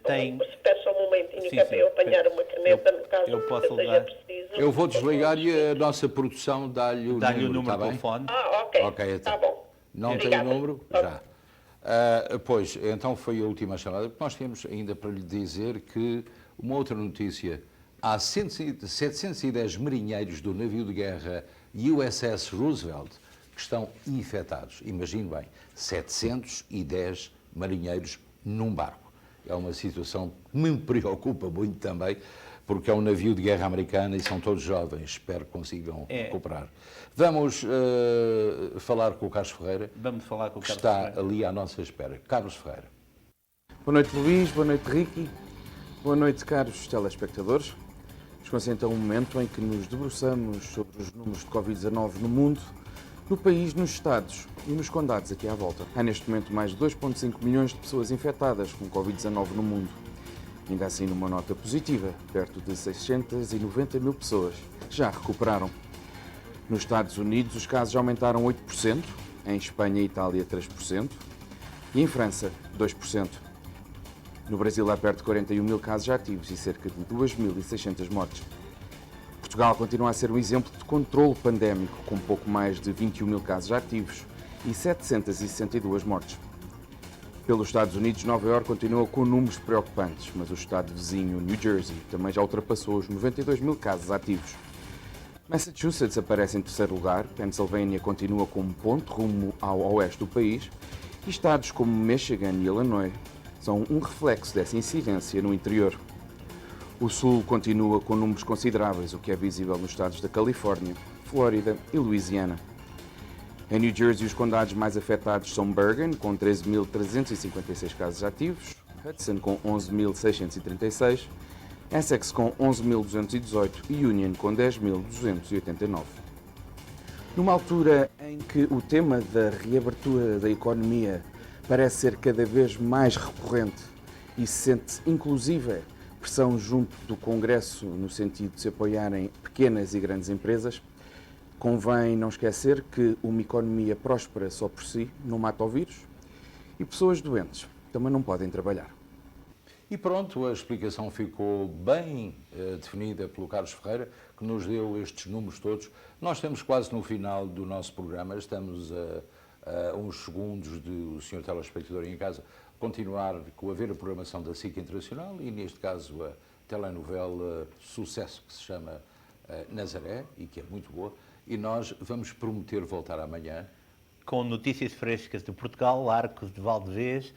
tem... Espera só um momentinho, que é para eu apanhar uma caneta no caso que seja preciso. Eu vou desligar e a nossa produção dá-lhe o número, de telefone. Ok, então. está bom. Não Obrigada. tem o número? Já. Pois, então foi a última chamada. Nós temos ainda para lhe dizer que uma outra notícia. Há 710 marinheiros do navio de guerra USS Roosevelt que estão infectados. Imagine bem, 710 marinheiros num barco. É uma situação que me preocupa muito também, porque é um navio de guerra americana e são todos jovens. Espero que consigam recuperar. Vamos falar com o Carlos Ferreira. Vamos falar com o Carlos Ferreira. Ferreira. Está ali à nossa espera. Carlos Ferreira. Boa noite, Luís. Boa noite, Ricky. Boa noite, caros telespectadores. Chegou-se então um momento em que nos debruçamos sobre os números de Covid-19 no mundo, no país, nos estados e nos condados aqui à volta. Há neste momento mais de 2,5 milhões de pessoas infectadas com Covid-19 no mundo. Ainda assim, numa nota positiva, perto de 690 mil pessoas já recuperaram. Nos Estados Unidos, os casos aumentaram 8%, em Espanha e Itália 3% e em França 2%. No Brasil há perto de 41 mil casos ativos e cerca de 2.600 mortes. Portugal continua a ser um exemplo de controle pandémico, com pouco mais de 21 mil casos ativos e 762 mortes. Pelos Estados Unidos, Nova Iorque continua com números preocupantes, mas o estado vizinho, New Jersey, também já ultrapassou os 92 mil casos ativos. Massachusetts aparece em terceiro lugar, Pennsylvania continua como ponto rumo ao oeste do país e estados como Michigan e Illinois são um reflexo dessa incidência no interior. O sul continua com números consideráveis, o que é visível nos estados da Califórnia, Flórida e Louisiana. Em New Jersey, os condados mais afetados são Bergen, com 13.356 casos ativos, Hudson, com 11.636, Essex, com 11.218 e Union, com 10.289. Numa altura em que o tema da reabertura da economia parece ser cada vez mais recorrente e se sente, inclusive, pressão junto do Congresso no sentido de se apoiarem pequenas e grandes empresas, convém não esquecer que uma economia próspera só por si não mata o vírus e pessoas doentes também não podem trabalhar. E pronto, a explicação ficou bem definida pelo Carlos Ferreira, que nos deu estes números todos. Nós estamos quase no final do nosso programa, estamos a uns segundos do senhor telespectador em casa continuar a ver a programação da SIC Internacional e, neste caso, a telenovela Sucesso, que se chama Nazaré, e que é muito boa. E nós vamos prometer voltar amanhã. Com notícias frescas de Portugal, Arcos de Valdevez,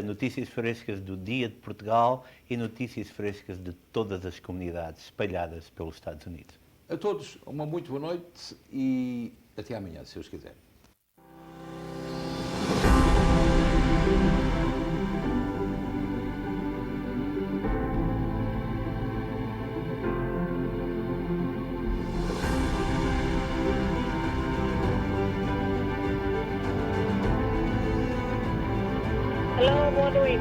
notícias frescas do Dia de Portugal e notícias frescas de todas as comunidades espalhadas pelos Estados Unidos. A todos, uma muito boa noite e até amanhã, se Deus quiser. Alô, boa noite.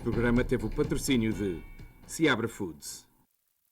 programa teve o patrocínio de Seabra Foods.